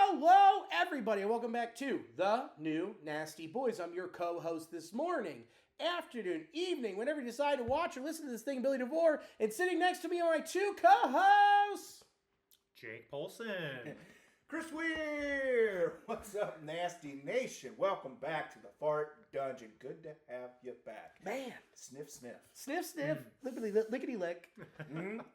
Hello, everybody, and welcome back to The New Nasty Boys. I'm your co-host this morning, afternoon, evening, whenever you decide to watch or listen to this thing, Billy DeVore, and sitting next to me are my two co-hosts, Jake Polson. Chris Weir! What's up, Nasty Nation? Welcome back to the Fart Dungeon. Good to have you back. Man. Sniff, sniff. Sniff, sniff, lickety lick.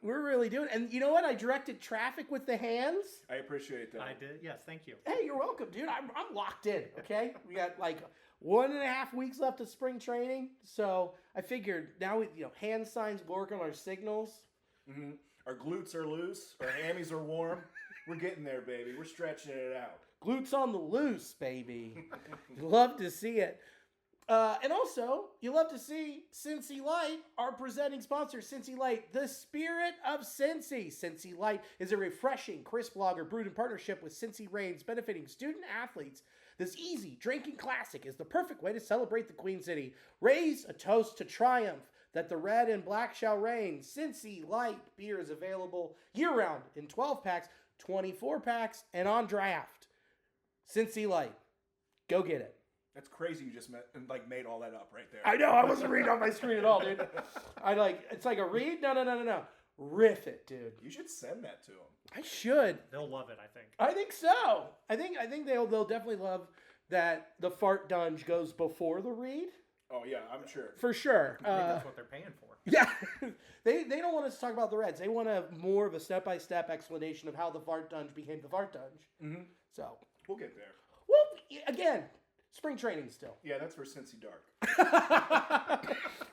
We're really doing it. And you know what? I directed traffic with the hands. I appreciate that. I did. Yes, thank you. Hey, you're welcome, dude. I'm locked in, okay? We got like 1.5 weeks left of spring training. So I figured now, hand signs work on our signals. Mm-hmm. Our glutes are loose. Our hammies are warm. We're getting there, baby. We're stretching it out. Glutes on the loose, baby. You love to see it. And also, you love to see Cincy Light, our presenting sponsor, Cincy Light, the spirit of Cincy. Cincy Light is a refreshing, crisp lager brewed in partnership with Cincy Reigns, benefiting student athletes. This easy drinking classic is the perfect way to celebrate the Queen City. Raise a toast to triumph that the red and black shall reign. Cincy Light beer is available year-round in 12 packs, 24 packs, and on draft. Cincy Light. Go get it. That's crazy you just made all that up right there. I know, I wasn't reading off my screen at all, dude. It's like a read? No. Riff it, dude. You should send that to them. I should. They'll love it, I think. I think so. I think they'll definitely love that the fart dunge goes before the read. Oh, yeah, I'm sure. For sure. I think that's what they're paying for. Yeah. They don't want us to talk about the Reds. They want more of a step-by-step explanation of how the fart dunge became the fart dunge. Mm-hmm. So. We'll get there. Well, again, spring training still. Yeah, that's for Cincy Dark.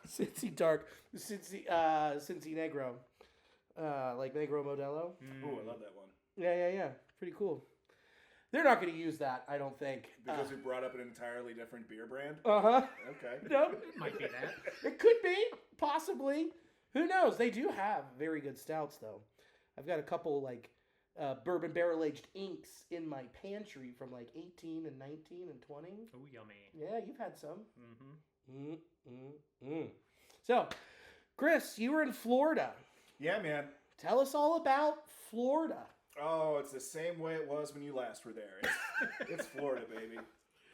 Cincy Dark. Cincy Negro. Like Negro Modelo. Ooh, I love that one. Yeah. Pretty cool. They're not going to use that, I don't think. Because we brought up an entirely different beer brand? Uh-huh. Okay. No. It might be that. It could be. Possibly. Who knows? They do have very good stouts, though. I've got a couple, bourbon barrel-aged inks in my pantry from, 18 and 19 and 20. Oh, yummy. Yeah, you've had some. Mm-hmm. So, Chris, you were in Florida. Yeah, man. Tell us all about Florida. Oh, it's the same way it was when you last were there. It's Florida, baby.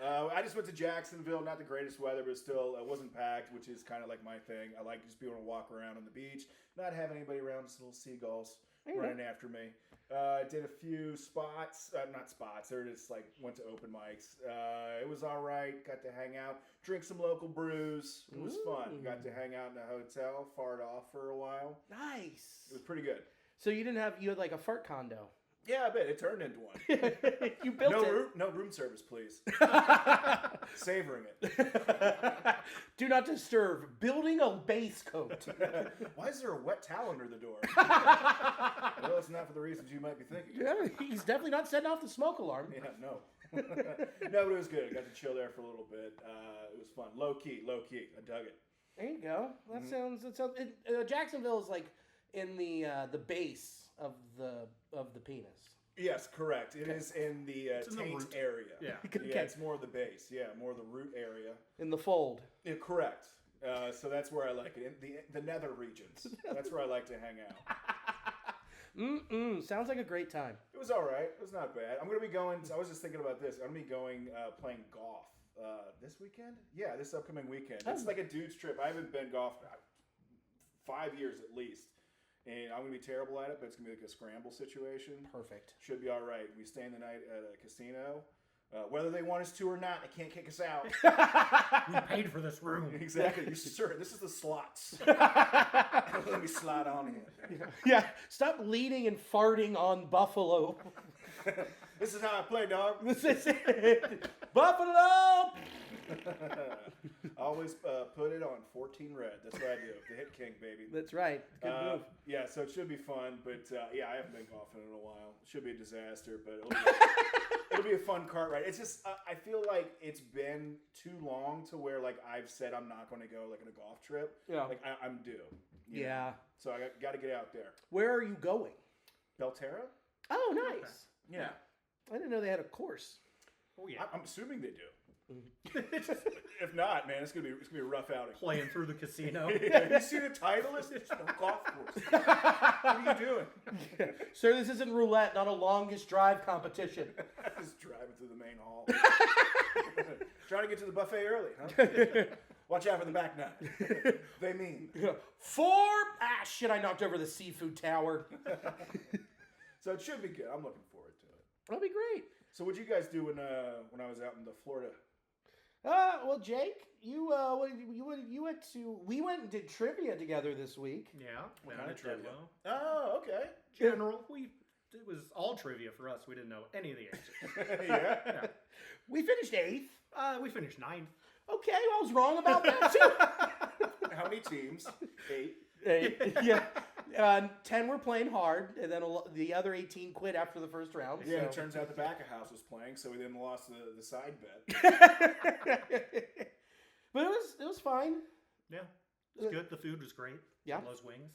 I just went to Jacksonville. Not the greatest weather, but still, it wasn't packed, which is kind of like my thing. I like just being able to walk around on the beach, not have anybody around, just little seagulls running after me. Did a few spots, not spots, they're just went to open mics. It was all right. Got to hang out, drink some local brews. It was fun. Got to hang out in a hotel, fart off for a while. Nice. It was pretty good. So you had a fart condo. Yeah, I bet it turned into one. You built it. No room service, please. Savoring it. Do not disturb. Building a base coat. Why is there a wet towel under the door? Well, it's not for the reasons you might be thinking. Yeah, he's definitely not setting off the smoke alarm. Yeah, no. No, but it was good. I got to chill there for a little bit. It was fun. Low key. I dug it. There you go. That sounds. Jacksonville is in the base of the penis. Yes, correct. It is in the taint area. Yeah. Yeah, it's more of the base. Yeah, more of the root area. In the fold. Yeah, correct. So that's where I like it. In the nether regions. That's where I like to hang out. Sounds like a great time. It was all right. It was not bad. I'm going to be going. I was just thinking about this. I'm going to be going playing golf this weekend. Yeah, this upcoming weekend. It's like a dude's trip. I haven't been golf 5 years at least. And I'm going to be terrible at it, but it's going to be like a scramble situation. Perfect. Should be all right. We stay in the night at a casino. Whether they want us to or not, they can't kick us out. We paid for this room. Exactly. Sir, this is the slots. Let me slide on in. Yeah. Stop leaning and farting on Buffalo. This is how I play, dog. This is it. Buffalo! Always put it on 14 red. That's what I do. The hit king, baby. That's right. Good move. Yeah, so it should be fun. But yeah, I haven't been golfing in a while. It should be a disaster, but it'll be a fun cart ride. It's just I feel like it's been too long to where I've said I'm not going to go on a golf trip. Yeah. I'm due. Yeah. Know? So I got to get out there. Where are you going? Belterra? Oh, nice. Yeah. I didn't know they had a course. Oh, yeah. I'm assuming they do. If not, man, it's gonna be a rough outing. Playing through the casino. You see the Titleist? It's no golf course. What are you doing? Sir, this isn't roulette, not a longest drive competition. Just driving through the main hall. Trying to get to the buffet early, huh? Watch out for the back nine. They mean. 4. Shit! I knocked over the seafood tower. So it should be good. I'm looking forward to it. That'll be great. So what did you guys do when I was out in the Florida? Well, Jake, you went to. We went and did trivia together this week. Yeah. What down kind at of trivia? Deadlow. Oh, okay. General, it was all trivia for us. We didn't know any of the answers. Yeah. We finished 8th. We finished 9th. Okay, well, I was wrong about that too. How many teams? 8. 8. Yeah. 10 were playing hard, and then the other 18 quit after the first round. Yeah, so. it turns out the back of house was playing, so we then lost the side bet. But it was fine. Yeah. It was good. The food was great. Yeah. Those wings.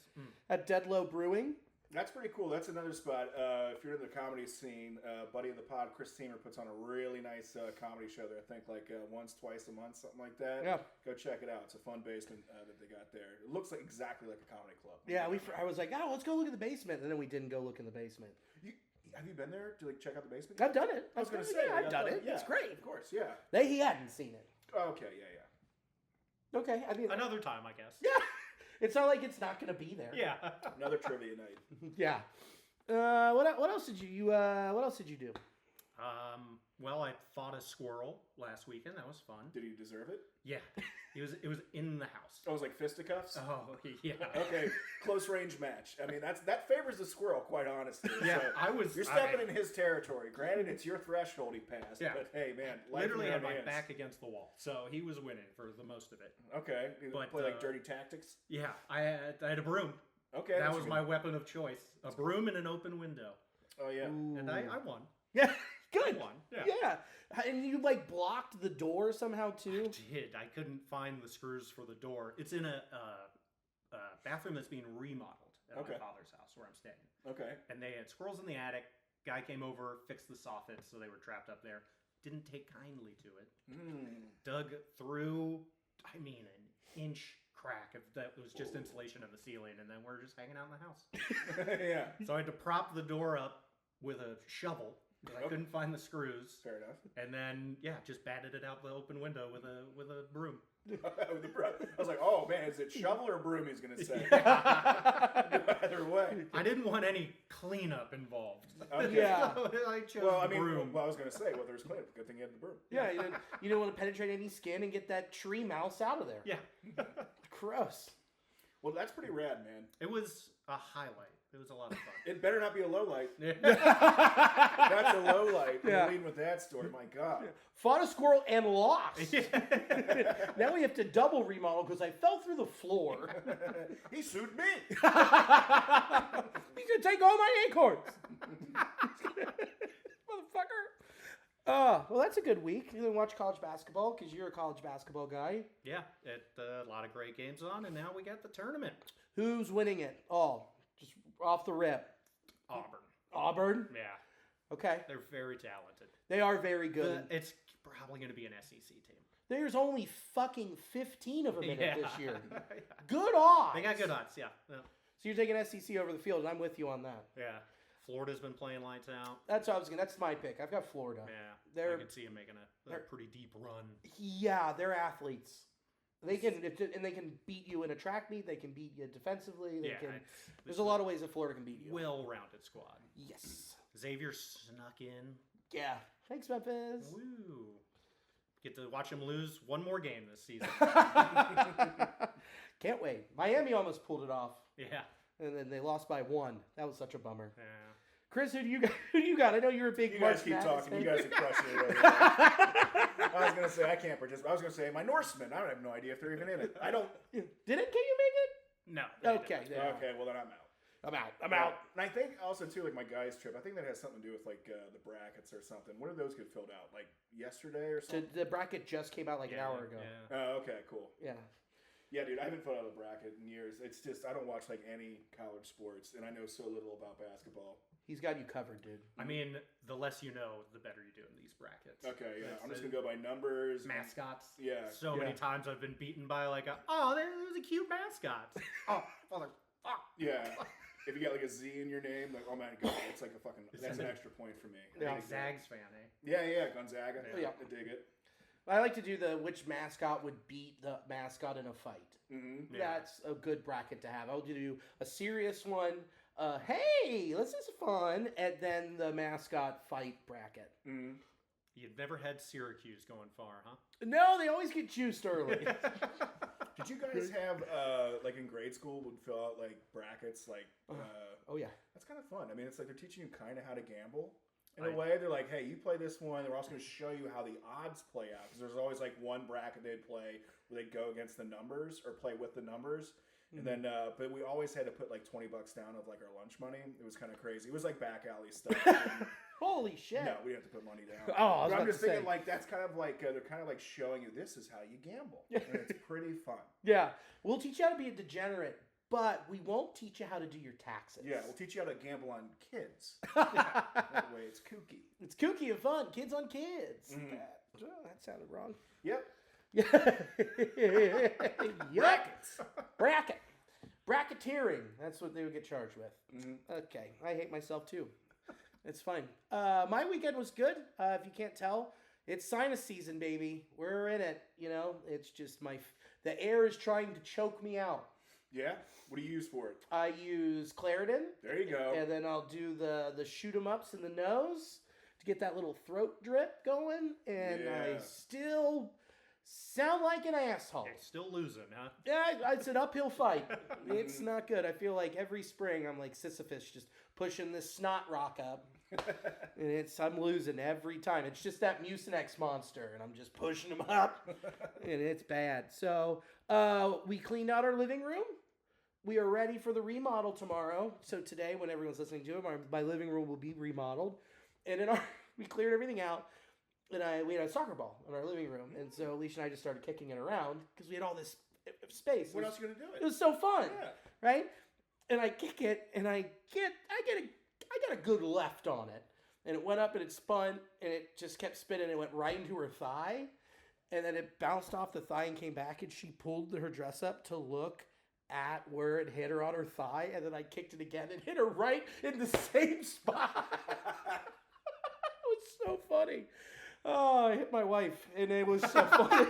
At Deadlow Brewing. That's pretty cool. That's another spot. If you're in the comedy scene, buddy of the pod, Chris Teamer, puts on a really nice comedy show there. I think like once, twice a month, something like that. Yeah. Go check it out. It's a fun basement that they got there. It looks like exactly like a comedy club. Yeah, I was like, let's go look at the basement, and then we didn't go look in the basement. Have you been there to like check out the basement? I've done it. I was going to say. yeah, I've done it. Yeah, It's great. Of course, yeah. He hadn't seen it. Okay, yeah. Okay, I mean, Another time, I guess. yeah. It's not like it's not going to be there. Yeah. Another trivia night. Yeah. What else did you do? Well, I fought a squirrel last weekend. That was fun. Did you deserve it? Yeah. It was in the house. Oh, it was like fisticuffs? Oh, yeah. Okay, close range match. I mean, that favors the squirrel, quite honestly. Yeah, So you're stepping in his territory. Granted, it's your threshold he passed, Yeah. but hey, man, life Literally in had your my hands. back against the wall, so he was winning for the most of it. Okay, you But, play like dirty tactics. Yeah, I had a broom. Okay, That that's was good. my weapon of choice. A broom and an open window, Oh yeah. and I won. Yeah, I good. won. Yeah. And you like blocked the door somehow too. I couldn't find the screws for the door. It's in a bathroom that's being remodeled at Okay. my father's house where I'm staying. Okay. And they had squirrels in the attic. Guy came over, fixed the soffits, so they were trapped up there. Didn't take kindly to it. Dug through, an inch crack that was just insulation in the ceiling, and then we're just hanging out in the house. Yeah. So I had to prop the door up with a shovel because I couldn't find the screws. Fair enough. And then just batted it out the open window with a broom. With the I was like, oh man, is it shovel or broom? He's gonna say. Either way. I didn't want any cleanup involved. Okay. Yeah. So I chose Well, I the mean, broom. well, I was gonna say, well, there's cleanup. Good thing you had the broom. Yeah, you didn't want to penetrate any skin and get that tree mouse out of there. Yeah. Gross. Well, that's pretty rad, man. It was a highlight. It was a lot of fun. It better not be a low light. Yeah. That's a low light. Yeah. You're leading with that story. My God. Fought a squirrel and lost. Now we have to double remodel because I fell through the floor. He sued me. He's gonna take all my acorns. Motherfucker. Well, that's a good week. You didn't watch college basketball because you're a college basketball guy. Yeah, a lot of great games on, and now we got the tournament. Who's winning it? Oh, just off the rip. Auburn? Yeah, Okay. they're very talented. They are very good. It's probably going to be an SEC team. There's only fucking 15 of them in it this year. Yeah. Good odds. They got good odds, yeah. So you're taking SEC over the field, and I'm with you on that. Yeah. Florida's been playing lights out. That's what I was gonna. That's my pick. I've got Florida. Yeah, I can see them making a pretty deep run. Yeah, they're athletes. They can beat you in a track meet. They can beat you defensively. There's a lot of ways that Florida can beat you. Well-rounded squad. Yes. Xavier snuck in. Yeah. Thanks, Memphis. Woo. Get to watch him lose one more game this season. Can't wait. Miami almost pulled it off, Yeah. and then they lost by 1. That was such a bummer. Yeah. Chris, who do you got? Who do you got? I know you're a big. You guys March keep Madness talking. You fan. guys are crushing it over there. I was gonna say I can't participate. I was gonna say my Norsemen. I don't have no idea if they're even in it. I don't. Didn't you make it? No. Okay. Yeah. Okay, well then I'm out. I'm out. And I think also too, like my guys' trip. I think that has something to do with like the brackets or something. When did those get filled out? Like yesterday or something? The bracket just came out like an hour ago. Yeah. Oh, okay, cool. Yeah. Yeah, dude, I haven't filled out a bracket in years. It's just I don't watch like any college sports, and I know so little about basketball. He's got you covered, dude. I mean, the less you know, the better you do in these brackets. Okay, yeah. That's I'm just the going to go by numbers. mascots. Yeah. So many times I've been beaten by like there's a cute mascot. Oh, mother. Fuck. Yeah. If you got like a Z in your name, like, oh my god, it's like a fucking, that's an extra point for me. Yeah. Big Zags fan, eh? Yeah, Gonzaga. Yeah. I dig it. I like to do which mascot would beat the mascot in a fight. Mm-hmm. Yeah. That's a good bracket to have. I'll do a serious one. Hey, this is fun. And then the mascot fight bracket. Mm-hmm. You've never had Syracuse going far, huh? No, they always get juiced early. Did you guys have, like in grade school, would fill out like brackets? Like, Oh, yeah. that's kind of fun. I mean, it's like they're teaching you kind of how to gamble. In a way, they're like, hey, you play this one. They're also going to show you how the odds play out. Because there's always like one bracket they'd play where they'd go against the numbers or play with the numbers. And then, but we always had to put like $20 down of like our lunch money. It was kind of crazy. It was like back alley stuff. Holy shit. No, we didn't have to put money down. Oh, But I'm just thinking say. like that's kind of like they're kind of like showing you this is how you gamble, and it's pretty fun. Yeah. We'll teach you how to be a degenerate, but we won't teach you how to do your taxes. Yeah, we'll teach you how to gamble on kids. That way, it's kooky. It's kooky and fun. Kids on kids. Mhm. That sounded wrong. Yep. Brackets. Bracketeering. That's what they would get charged with. Mhm. Okay. I hate myself too. It's fine. My weekend was good. If you can't tell, it's sinus season, baby. We're in it. You know, it's just the air is trying to choke me out. Yeah. What do you use for it? I use Claritin. There you go. And then I'll do the shoot 'em ups in the nose to get that little throat drip going. And I Yeah. still sound like an asshole. You're still losing, huh? Yeah, it's an uphill fight. It's not good. I feel like every spring I'm like Sisyphus just pushing this snot rock up. And I'm losing every time. It's just that Mucinex monster, and I'm just pushing him up. And it's bad. So we cleaned out our living room. We are ready for the remodel tomorrow. So today, when everyone's listening to it, my living room will be remodeled. And we cleared everything out. And we had a soccer ball in our living room. And so Alicia and I just started kicking it around because we had all this space. What else are you gonna do? It was so fun, Yeah. right? And I kick it, and I get a good left on it. And it went up and it spun, and it just kept spinning. It went right into her thigh. And then it bounced off the thigh and came back, and she pulled her dress up to look at where it hit her on her thigh. And then I kicked it again and hit her right in the same spot. It was so funny. Oh, I hit my wife, and it was so funny.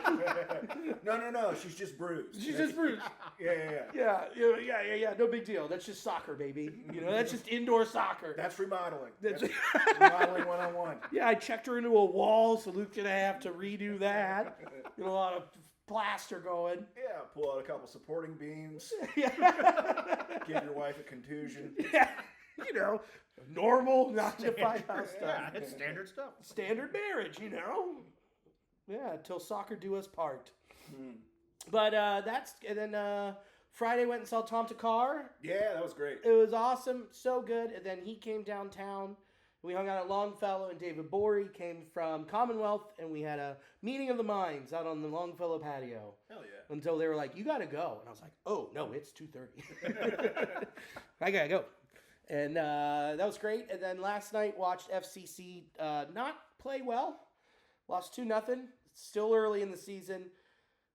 No. She's just bruised. She's just bruised. Yeah. Yeah. No big deal. That's just soccer, baby. You know, that's just indoor soccer. That's remodeling. That's Remodeling 101. Yeah, I checked her into a wall, so Luke's gonna have to redo that. Get a lot of plaster going. Yeah, pull out a couple supporting beams. Yeah. Give your wife a contusion. Yeah. You know, normal 9 to 5 house stuff. Yeah, it's standard stuff. Standard marriage, you know. Yeah, till soccer do us part. Hmm. But and then Friday went and saw Tom Takar. Yeah, that was great. It was awesome, so good. And then he came downtown. We hung out at Longfellow, and David Borey came from Commonwealth, and we had a meeting of the minds out on the Longfellow patio. Hell yeah. Until they were like, "You gotta go," and I was like, "Oh no, it's 2:30. I gotta go." And that was great. And then last night watched FCC not play well. Lost 2-0. Still early in the season.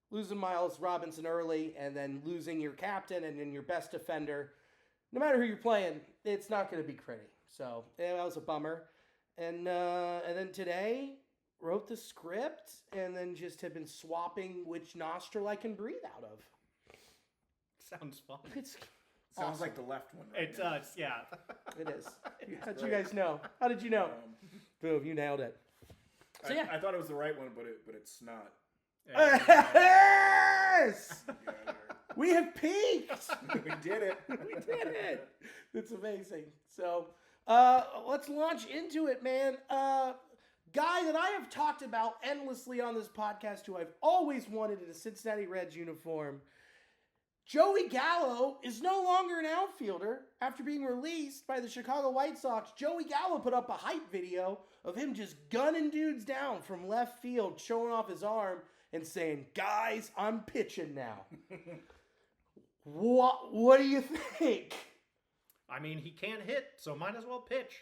Losing Miles Robinson early, and then losing your captain and then your best defender. No matter who you're playing, it's not going to be pretty. So yeah, that was a bummer. And then today wrote the script, and then just have been swapping which nostril I can breathe out of. Sounds fun. It's Sounds awesome. like the left one. Right It now. does, yeah. It is. How'd you great. guys know? How did you know? Boom, you nailed it. So yeah. I thought it was the right one, but it's not. Yes! Get out of here. We have peaked. We did it. We did it. It's amazing. So let's launch into it, man. Guy that I have talked about endlessly on this podcast, who I've always wanted in a Cincinnati Reds uniform. Joey Gallo is no longer an outfielder after being released by the Chicago White Sox. Joey Gallo put up a hype video of him just gunning dudes down from left field, showing off his arm and saying, "Guys, I'm pitching now." What do you think? I mean, he can't hit, so might as well pitch.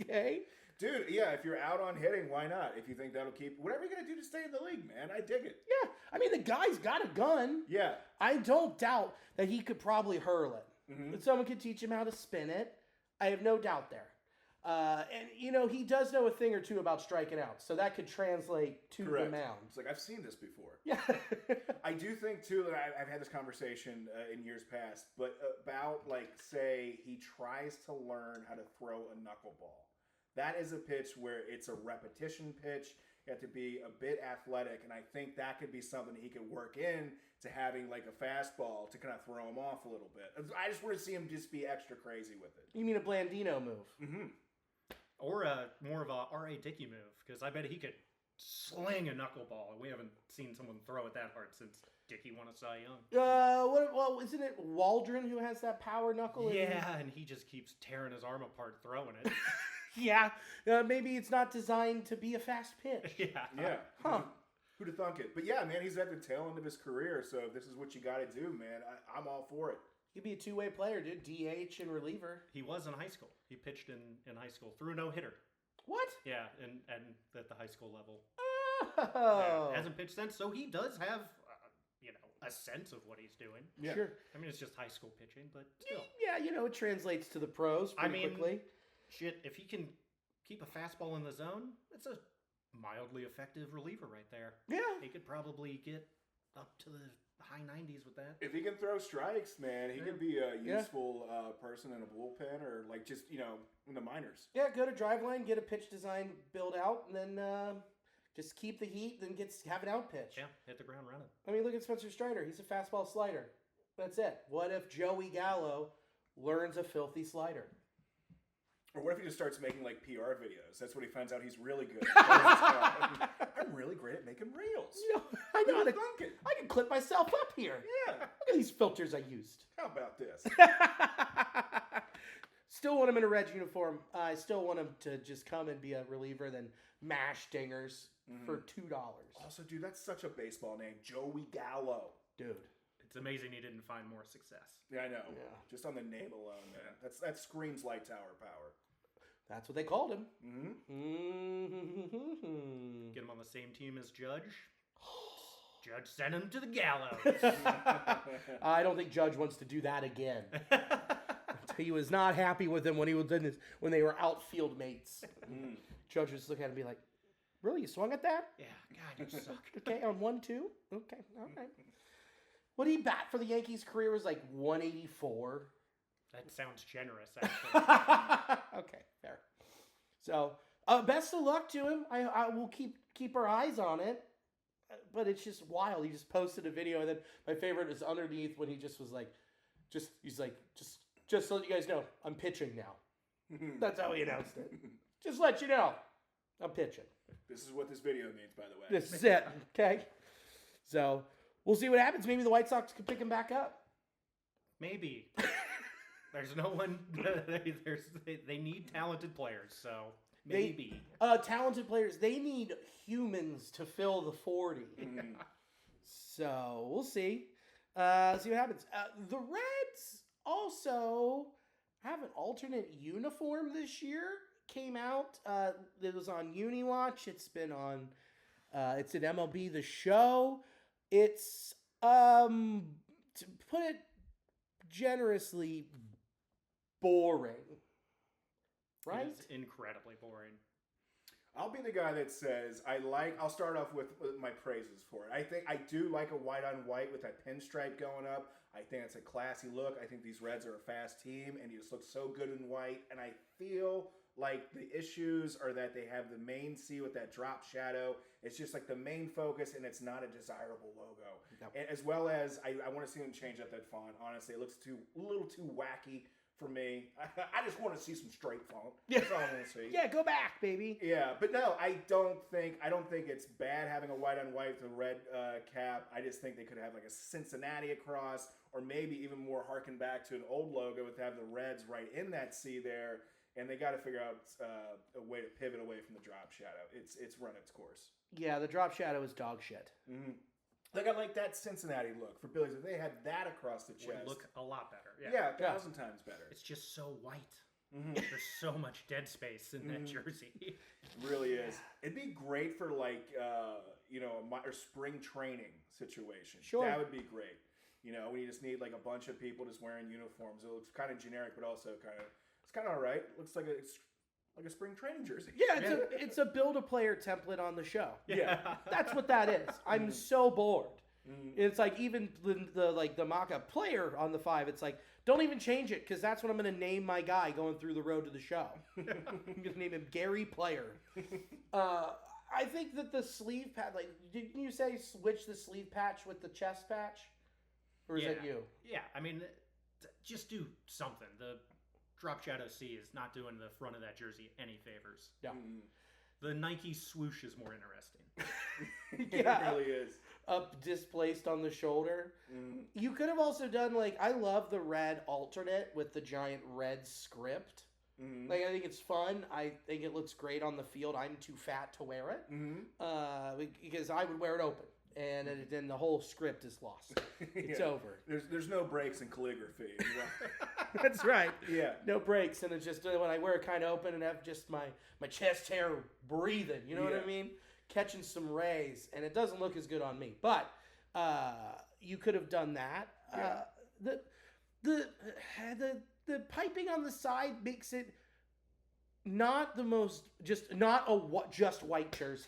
Okay. Dude, yeah, if you're out on hitting, why not? If you think that'll keep... Whatever you're going to do to stay in the league, man. I dig it. Yeah. I mean, the guy's got a gun. Yeah. I don't doubt that he could probably hurl it. Mm-hmm. But someone could teach him how to spin it. I have no doubt there. And, he does know a thing or two about striking out. So that could translate to Correct. the mound. It's like, I've seen this before. Yeah. I do think, too, that I've had this conversation in years past, but about, like, say, he tries to learn how to throw a knuckleball. That is a pitch where it's a repetition pitch. You have to be a bit athletic, and I think that could be something he could work in to having, like, a fastball to kind of throw him off a little bit. I just want to see him just be extra crazy with it. You mean a Blandino move? Mm-hmm. Or more of a R.A. Dickey move, because I bet he could sling a knuckleball. We haven't seen someone throw it that hard since Dickey won a Cy Young. Well, isn't it Waldron who has that power knuckle? Yeah, and he just keeps tearing his arm apart throwing it. Yeah. Maybe it's not designed to be a fast pitch. Yeah. Huh. Who'd have thunk it? But yeah, man, he's at the tail end of his career, so if this is what you got to do, man, I'm all for it. He'd be a two-way player, dude. DH and reliever. He was in high school. He pitched in high school. Threw a no-hitter. What? Yeah, and at the high school level. Oh. Yeah, hasn't pitched since, so he does have, a sense of what he's doing. Yeah. Sure. I mean, it's just high school pitching, but still. Yeah, it translates to the pros pretty quickly. Shit, if he can keep a fastball in the zone, it's a mildly effective reliever right there. Yeah. He could probably get up to the high 90s with that. If he can throw strikes, man, he could be a useful person in a bullpen or like just, in the minors. Yeah, go to Driveline, get a pitch design build out, and then just keep the heat, then have an out pitch. Yeah, hit the ground running. I mean, look at Spencer Strider. He's a fastball slider. That's it. What if Joey Gallo learns a filthy slider? Or what if he just starts making like PR videos? That's when he finds out he's really good. I'm really great at making reels. I know how to dunk it. I can clip myself up here. Yeah. Look at these filters I used. How about this? Still want him in a red uniform. I still want him to just come and be a reliever, then mash dingers for $2. Also, dude, that's such a baseball name, Joey Gallo. Dude. It's amazing he didn't find more success. Yeah, I know. Yeah. Just on the name alone, man. That screams light tower power. That's what they called him. Get him on the same team as Judge. Judge sent him to the gallows. I don't think Judge wants to do that again. He was not happy with him when he was in this, when they were outfield mates. Judge was looking at him and be like, "Really, you swung at that? Yeah, God, you suck." Okay, on 1-2. Okay, all right. What did he bat for the Yankees' career was like 184. That sounds generous, actually. Okay, fair. So, best of luck to him. I will keep our eyes on it. But it's just wild. He just posted a video, and then my favorite is underneath when he just was like, he's like, just to let you guys know, I'm pitching now. That's how he announced it. Just let you know, I'm pitching. This is what this video means, by the way. This is it. Okay. So we'll see what happens. Maybe the White Sox can pick him back up. Maybe. There's no one. They need talented players, so maybe. Talented players. They need humans to fill the 40. So we'll see. See what happens. The Reds also have an alternate uniform this year. Came out. It was on UniWatch. It's been on. It's at MLB The Show. It's to put it generously, boring. Right? It's incredibly boring. I'll be the guy that says I'll start off with my praises for it. I do like a white on white with that pinstripe going up. I think it's a classy look. I think these Reds are a fast team, and you just look so good in white. And I feel like the issues are that they have the main C with that drop shadow. It's just like the main focus, and it's not a desirable logo. Nope. And as well as I want to see them change up that font. Honestly, it looks a little too wacky for me. I just want to see some straight font. That's all I want to see. Yeah, go back, baby. Yeah, but no, I don't think it's bad having a white on white with a red cap. I just think they could have like a Cincinnati across, or maybe even more harken back to an old logo with have the Reds right in that C there. And they got to figure out a way to pivot away from the drop shadow. It's run its course. Yeah, the drop shadow is dog shit. Mm-hmm. They got like that Cincinnati look for Billy's. If they had that across the chest, Would look a lot better. Yeah, 1,000 times better. It's just so white. There's so much dead space in that jersey. It really is. It'd be great for like a spring training situation. Sure. That would be great. When you just need like a bunch of people just wearing uniforms. It looks kind of generic, but also it's kind of all right. It looks like a spring training jersey. Yeah, it's a Build-A-Player template on the show. Yeah. That's what that is. I'm so bored. It's like even the mock-up player on the 5, it's like, don't even change it because that's what I'm going to name my guy going through the road to the show. I'm going to name him Gary Player. I think that the sleeve patch, like, didn't you say switch the sleeve patch with the chest patch? Or is that you? Yeah, I mean, just do something. The Drop Shadow C is not doing the front of that jersey any favors. No. The Nike swoosh is more interesting. Yeah. It really is. Up displaced on the shoulder. You could have also done I love the red alternate with the giant red script. I think it's fun. I think it looks great on the field. I'm too fat to wear it because I would wear it open, and then the whole script is lost. It's over. There's no breaks in calligraphy. That's right. Yeah. No breaks, and it's just when I wear it kind of open and have just my chest hair breathing. You know what I mean? Catching some rays, and it doesn't look as good on me. But you could have done that. Yeah. The piping on the side makes it not the most not a just white jersey.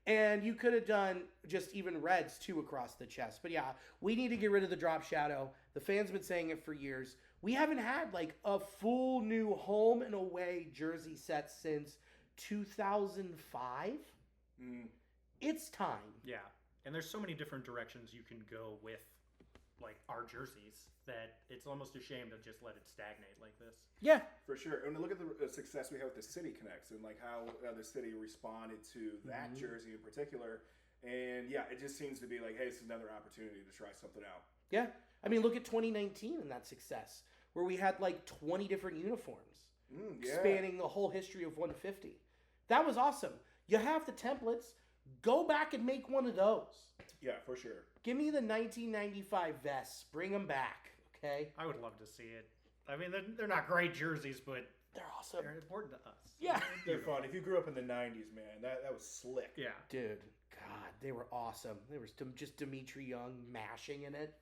And you could have done just even reds too across the chest. But yeah, we need to get rid of the drop shadow. The fans been saying it for years. We haven't had a full new home and away jersey set since 2005. It's time. Yeah, and there's so many different directions you can go with our jerseys that it's almost a shame to just let it stagnate like this. Yeah, for sure. And look at the success we have with the City Connects and how the city responded to that jersey in particular. And yeah, it just seems to be hey, this is another opportunity to try something out. Yeah, I mean, look at 2019 and that success where we had 20 different uniforms spanning the whole history of 150. That was awesome. You have the templates. Go back and make one of those. Yeah, for sure. Give me the 1995 vests. Bring them back, okay? I would love to see it. I mean, they're not great jerseys, but they're awesome. They're important to us. Yeah. They're fun. If you grew up in the 90s, man, that was slick. Yeah. Dude, God, they were awesome. There was just Dimitri Young mashing in it.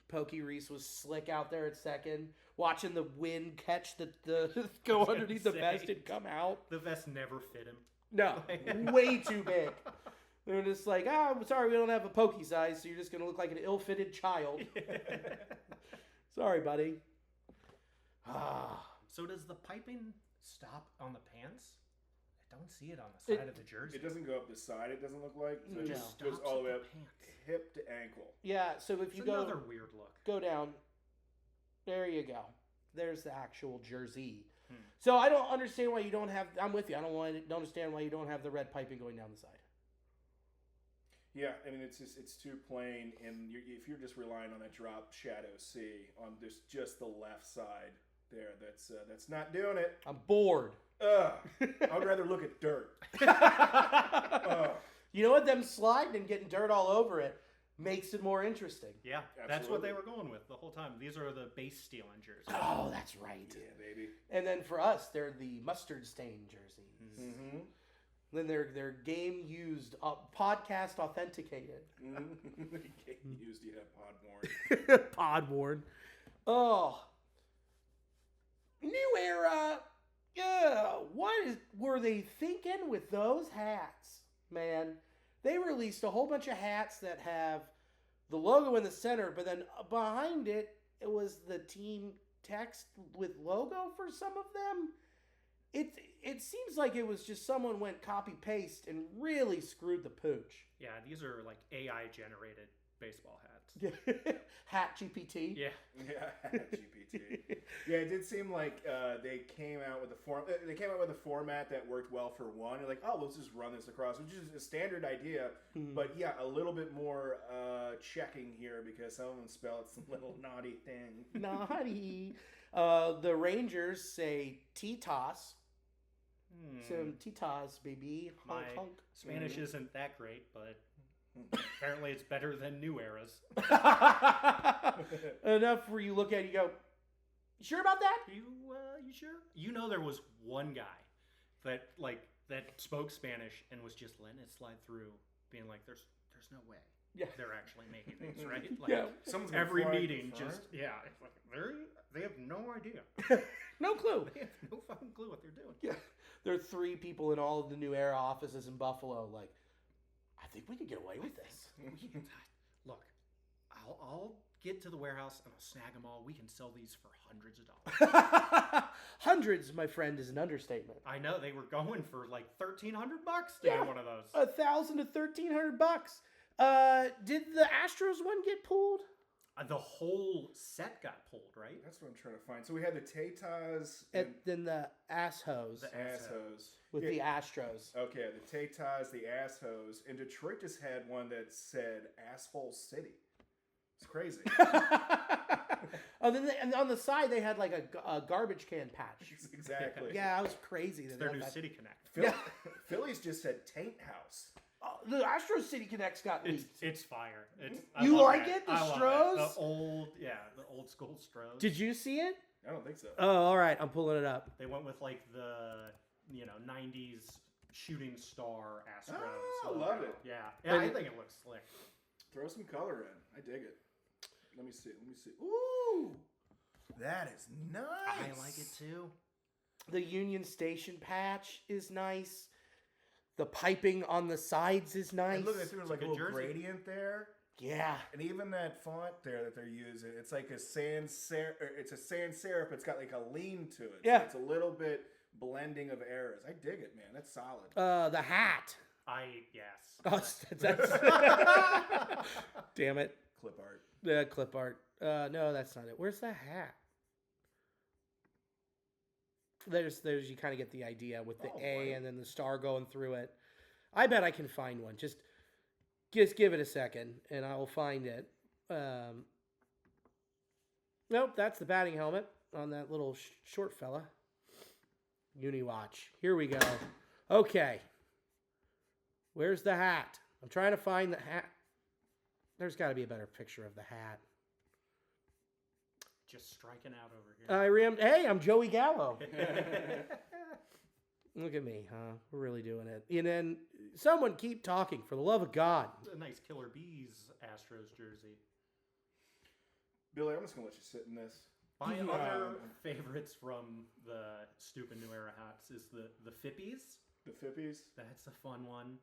Pokey Reese was slick out there at second. Watching the wind catch the go underneath the vest and come out. The vest never fit him. No, way too big. They're just I'm sorry, we don't have a pokey size, so you're just going to look like an ill-fitted child. Sorry, buddy. So does the piping stop on the pants? I don't see it on the side of the jersey. It doesn't go up the side, it doesn't look like. So it No. just goes all the way up hip to ankle. Yeah, so if you go... another weird look. Go down. There you go. There's the actual jersey. So I don't understand why you don't have... I'm with you. I don't understand why you don't have the red piping going down the side. Yeah, I mean, it's too plain, and if you're just relying on that drop shadow C on just the left side there, that's not doing it. I'm bored. I would rather look at dirt. You know what? Them sliding and getting dirt all over it makes it more interesting. Yeah, that's what they were going with the whole time. These are the base stealing jerseys. Oh, that's right. Yeah, baby. And then for us, they're the mustard stain jerseys. Mm-hmm. Then they're game used, podcast authenticated. Game used, yeah, pod worn. Pod worn. Oh, new era. Yeah, were they thinking with those hats, man? They released a whole bunch of hats that have the logo in the center, but then behind it, it was the team text with logo for some of them. It seems like it was just someone went copy paste and really screwed the pooch. Yeah, these are AI generated baseball hats. Hat GPT. Yeah. Yeah, GPT. Yeah, it did seem like they came out with a format that worked well for one. They're like, oh, let's just run this across, which is a standard idea. But yeah, a little bit more checking here because some of them spelled some little naughty thing. Naughty. The Rangers say T-Toss. Some T-Toss, baby. My Honk. Spanish isn't that great, but apparently it's better than New Era's. Enough where you look at it, you go, You sure about that? You sure? You know there was one guy that spoke Spanish and was just letting it slide through, being like, "There's no way they're actually making these, right?" Like, Someone's every meeting just it's like they have no idea. No clue. They have no fucking clue what they're doing. Yeah. There are 3 people in all of the New Era offices in Buffalo. Like, I think we could get away with this. Look, I'll get to the warehouse and I'll snag them all. We can sell these for hundreds of dollars. Hundreds, my friend, is an understatement. I know they were going for like $1,300 to get one of those. $1,000 to $1,300. Did the Astros one get pulled? The whole set got pulled, right? That's what I'm trying to find. So we had the Tatas. And then the Asshos. The Asshos. With the Astros. Okay, the Tatas, the Asshos. And Detroit just had one that said Asshole City. It's crazy. Oh, then and on the side they had like a garbage can patch. Exactly. Yeah, that was crazy. It's their new City Connect. Phillies just said Taint House. The Astro City Connect's got leaked. It's fire. You like it? The I love Stros? it. The old school Stros. Did you see it? I don't think so. Oh, all right. I'm pulling it up. They went with like the 90s shooting star Astros. Oh, I love it. Yeah, I think it looks slick. Throw some color in. I dig it. Let me see. Ooh, that is nice. I like it too. The Union Station patch is nice. The piping on the sides is nice. And look, they threw like a little jersey. gradient there. Yeah. And even that font there that they're using, it's like a sans serif. It's a sans serif. It's got like a lean to it. Yeah. So it's a little bit blending of errors. I dig it, man. That's solid. The hat. Yes. Oh, that's damn it. Clip art. The clip art. No, that's not it. Where's the hat? There's you kind of get the idea with the A and then the star going through it. I bet I can find one. Just give it a second and I will find it. Nope, that's the batting helmet on that little short fella. Uniwatch. Here we go. Okay. Where's the hat? I'm trying to find the hat. There's got to be a better picture of the hat. Just striking out over here. Hey, I'm Joey Gallo. Look at me, huh? We're really doing it. And then someone keep talking, for the love of God. A nice Killer Bees Astros jersey. Billy, I'm just going to let you sit in this. My other favorites from the stupid New Era hats is the Fippies. The Fippies? That's a fun one.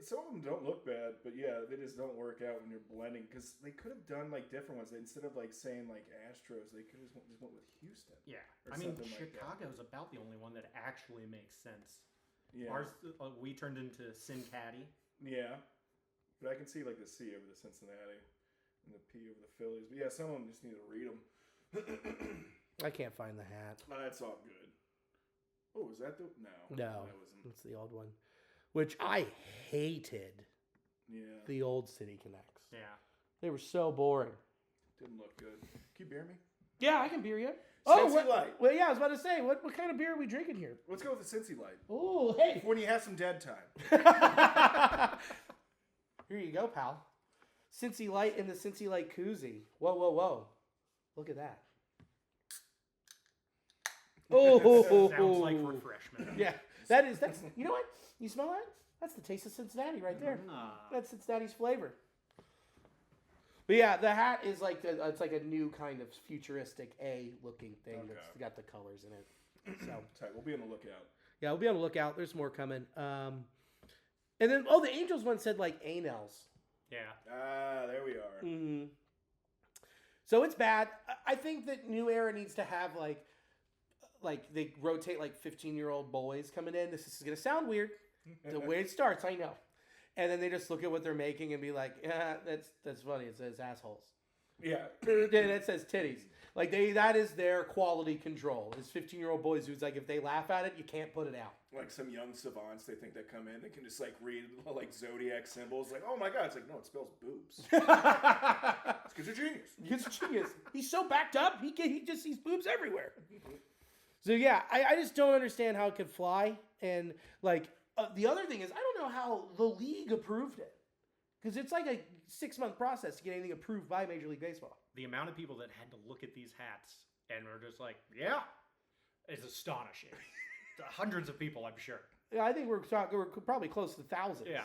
Some of them don't look bad, but yeah, they just don't work out when you're blending. Because they could have done like different ones. Instead of like saying like Astros, they could have just went with Houston. Yeah, I mean Chicago's about the only one that actually makes sense. Yeah. Ours, we turned into Cincinnati. Yeah, but I can see like the C over the Cincinnati and the P over the Phillies. But yeah, some of them just need to read them. I can't find the hat. Oh, that's all good. Oh, is that the no? No, that wasn't. it's the old one, which I hated. Yeah, the old City Connects. Yeah, they were so boring. Didn't look good. Can you beer me? Yeah, I can beer you. Cincy Light. Well, yeah, I was about to say, what kind of beer are we drinking here? Let's go with the Cincy Light. Oh, hey. When you have some dead time. Here you go, pal. Cincy Light in the Cincy Light koozie. Whoa, whoa, whoa. Look at that. Oh, sounds like refreshment. Yeah, that's, you know what? You smell that? That's the taste of Cincinnati right there. That's Cincinnati's flavor. But yeah, the hat is like it's like a new kind of futuristic A-looking thing that's got the colors in it. So tight. We'll be on the lookout. Yeah, we'll be on the lookout. There's more coming. And then the Angels one said like Anels. Yeah. There we are. Mm-hmm. So it's bad. I think that New Era needs to have like they rotate like 15-year-old boys coming in. This is gonna sound weird. The way it starts, I know. And then they just look at what they're making and be like, yeah, that's funny. It says assholes. Yeah. And it says titties. Like that is their quality control. Is 15-year-old boys who's like, if they laugh at it, you can't put it out. Like some young savants, they think that come in, they can just like read like zodiac symbols. Like, oh my god, it's like, no, it spells boobs. It's because you're genius. He's a genius. He's so backed up. He just sees boobs everywhere. So yeah, I just don't understand how it could fly. And like the other thing is, I don't know how the league approved it, because it's like a 6-month process to get anything approved by Major League Baseball. The amount of people that had to look at these hats And we're just like, yeah, it's astonishing. Hundreds of people, I'm sure. Yeah, I think we're probably close to thousands. Yeah.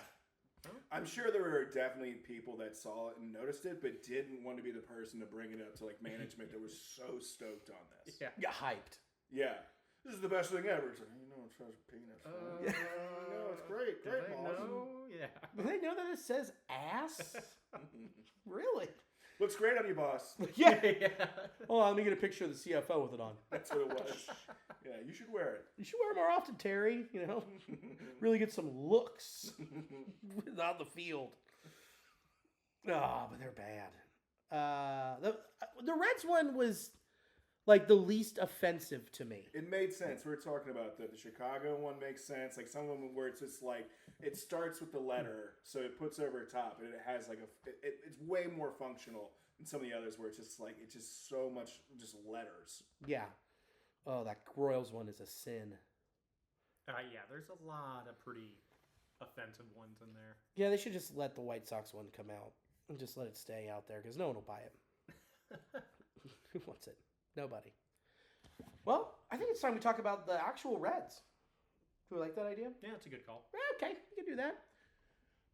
I'm sure there were definitely people that saw it and noticed it, but didn't want to be the person to bring it up to like management that was so stoked on this. Yeah. Yeah, hyped. Yeah. This is the best thing ever. It's like, it says penis. No, it's great. Great, boss. Yeah. Do they know that it says ass? Really? Looks great on you, boss. Yeah. Yeah. Hold on, let me get a picture of the CFO with it on. That's what it was. Yeah, you should wear it. You should wear it more often, Terry. Really get some looks on the field. Oh, but they're bad. The Reds one was like the least offensive to me. It made sense. We were talking about the Chicago one makes sense. Like some of them where it's just like it starts with the letter, so it puts over top, and it has like it's way more functional than some of the others where it's just so much just letters. Yeah. Oh, that Royals one is a sin. Yeah, there's a lot of pretty offensive ones in there. Yeah, they should just let the White Sox one come out and just let it stay out there because no one will buy it. Who wants it? Nobody. Well, I think it's time we talk about the actual Reds. Do we like that idea? Yeah, it's a good call. Okay, we can do that.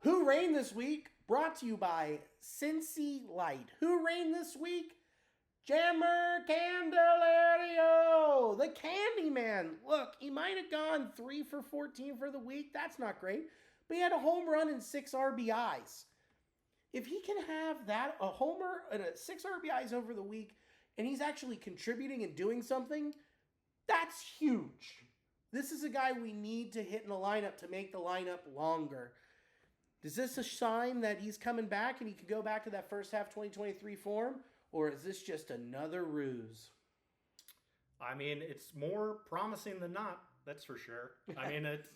Who Reigned This Week? Brought to you by Cincy Light. Who reigned this week? Jammer Candelario, the Candyman. Look, he might have gone 3 for 14 for the week. That's not great. But he had a home run and 6 RBIs. If he can have that, a homer and 6 RBIs over the week, and he's actually contributing and doing something, that's huge. This is a guy we need to hit in the lineup to make the lineup longer. Is this a sign that he's coming back and he could go back to that first half 2023 form? Or is this just another ruse? I mean, it's more promising than not. That's for sure. I mean, it's,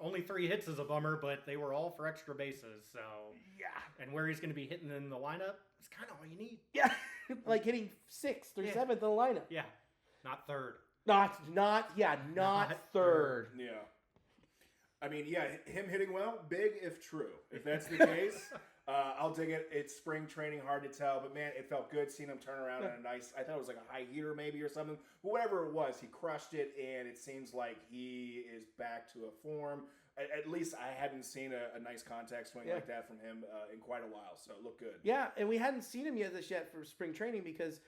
only 3 hits is a bummer, but they were all for extra bases. So, yeah. And where he's going to be hitting in the lineup, it's kind of all you need. Yeah. Like hitting 6th or 7th in the lineup. Yeah. Not third. Not third. Yeah. I mean, yeah, him hitting well, big if true. If that's the case, I'll dig it. It's spring training, hard to tell, but man, it felt good seeing him turn around in a nice, I thought it was like a high heater maybe or something. But whatever it was, he crushed it, and it seems like he is back to a form. At least I hadn't seen a nice contact swing like that from him in quite a while, so it looked good. Yeah, and we hadn't seen him yet for spring training because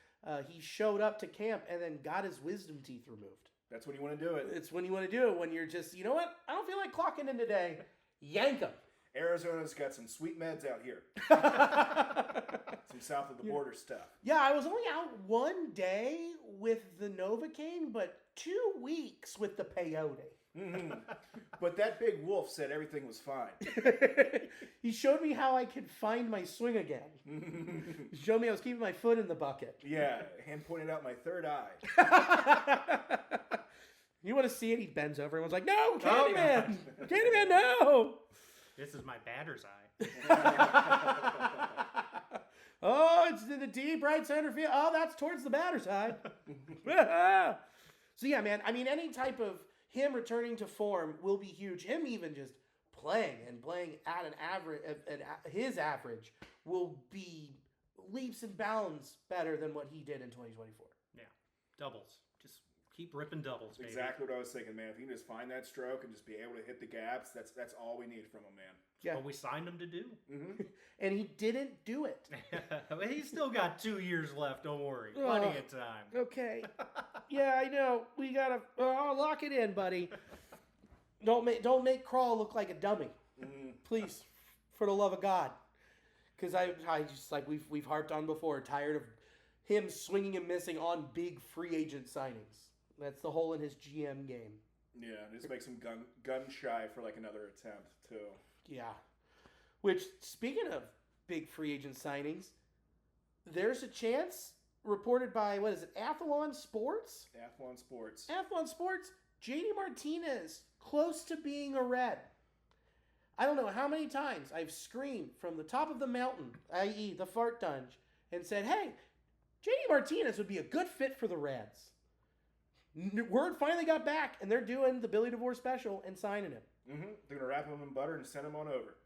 he showed up to camp and then got his wisdom teeth removed. That's when you want to do it. It's when you want to do it, when you're just, you know what? I don't feel like clocking in today. Yank him. Arizona's got some sweet meds out here. Some south of the border stuff. Yeah, I was only out 1 day with the Novocaine, but 2 weeks with the peyote. Mm-hmm. But that big wolf said everything was fine. He showed me how I could find my swing again. He showed me I was keeping my foot in the bucket. Yeah, and pointed out my third eye. You want to see it? He bends over. Everyone's like, no, Candyman! Candyman, no! This is my batter's eye. Oh, it's in the deep right center field. Oh, that's towards the batter side. So, yeah, man. I mean, any type of him returning to form will be huge. Him even just playing at an average, his average will be leaps and bounds better than what he did in 2024. Yeah, doubles. Just keep ripping doubles, baby. Exactly what I was thinking, man. If you can just find that stroke and just be able to hit the gaps, that's all we need from him, man. Yeah. What we signed him to do. Mm-hmm. And he didn't do it. He's still got 2 years left. Don't worry. Plenty of time. Okay. Yeah, I know. We gotta lock it in, buddy. Don't make Crawl look like a dummy, please, for the love of God. Because I just like we've harped on before, tired of him swinging and missing on big free agent signings. That's the hole in his GM game. Yeah, just makes him gun shy for like another attempt too. Yeah. Which, speaking of big free agent signings, there's a chance reported by, what is it, Athlon Sports? Athlon Sports. Athlon Sports, JD Martinez, close to being a Red. I don't know how many times I've screamed from the top of the mountain, i.e. the fart dunge, and said, hey, JD Martinez would be a good fit for the Reds. Word finally got back, and they're doing the Billy DeVore special and signing him. Mm-hmm. They're gonna wrap him in butter and send him on over.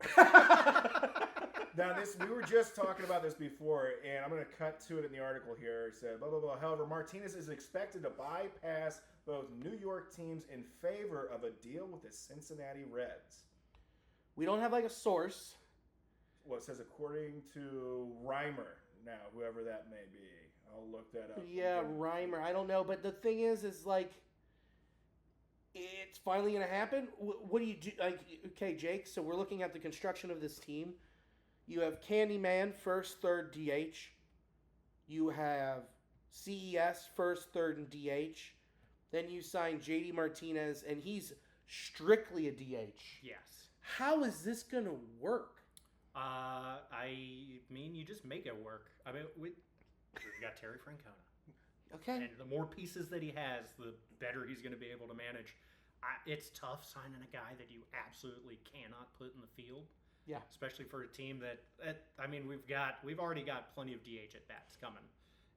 Now, we were just talking about this before, and I'm going to cut to it in the article here. It said, blah, blah, blah. However, Martinez is expected to bypass both New York teams in favor of a deal with the Cincinnati Reds. We don't have like a source. Well, it says according to Reimer, now, whoever that may be. I'll look that up. Yeah, Reimer. I don't know. But the thing is like, it's finally going to happen. What do you do? Like, okay, Jake, so we're looking at the construction of this team. You have Candyman, first, third, DH. You have CES, first, third, and DH. Then you sign JD Martinez, and he's strictly a DH. Yes. How is this going to work? I mean, you just make it work. I mean, we've got Terry Francona. Okay. And the more pieces that he has, the better he's going to be able to manage. It's tough signing a guy that you absolutely cannot put in the field. Yeah. Especially for a team that I mean, we've already got plenty of DH at bats coming.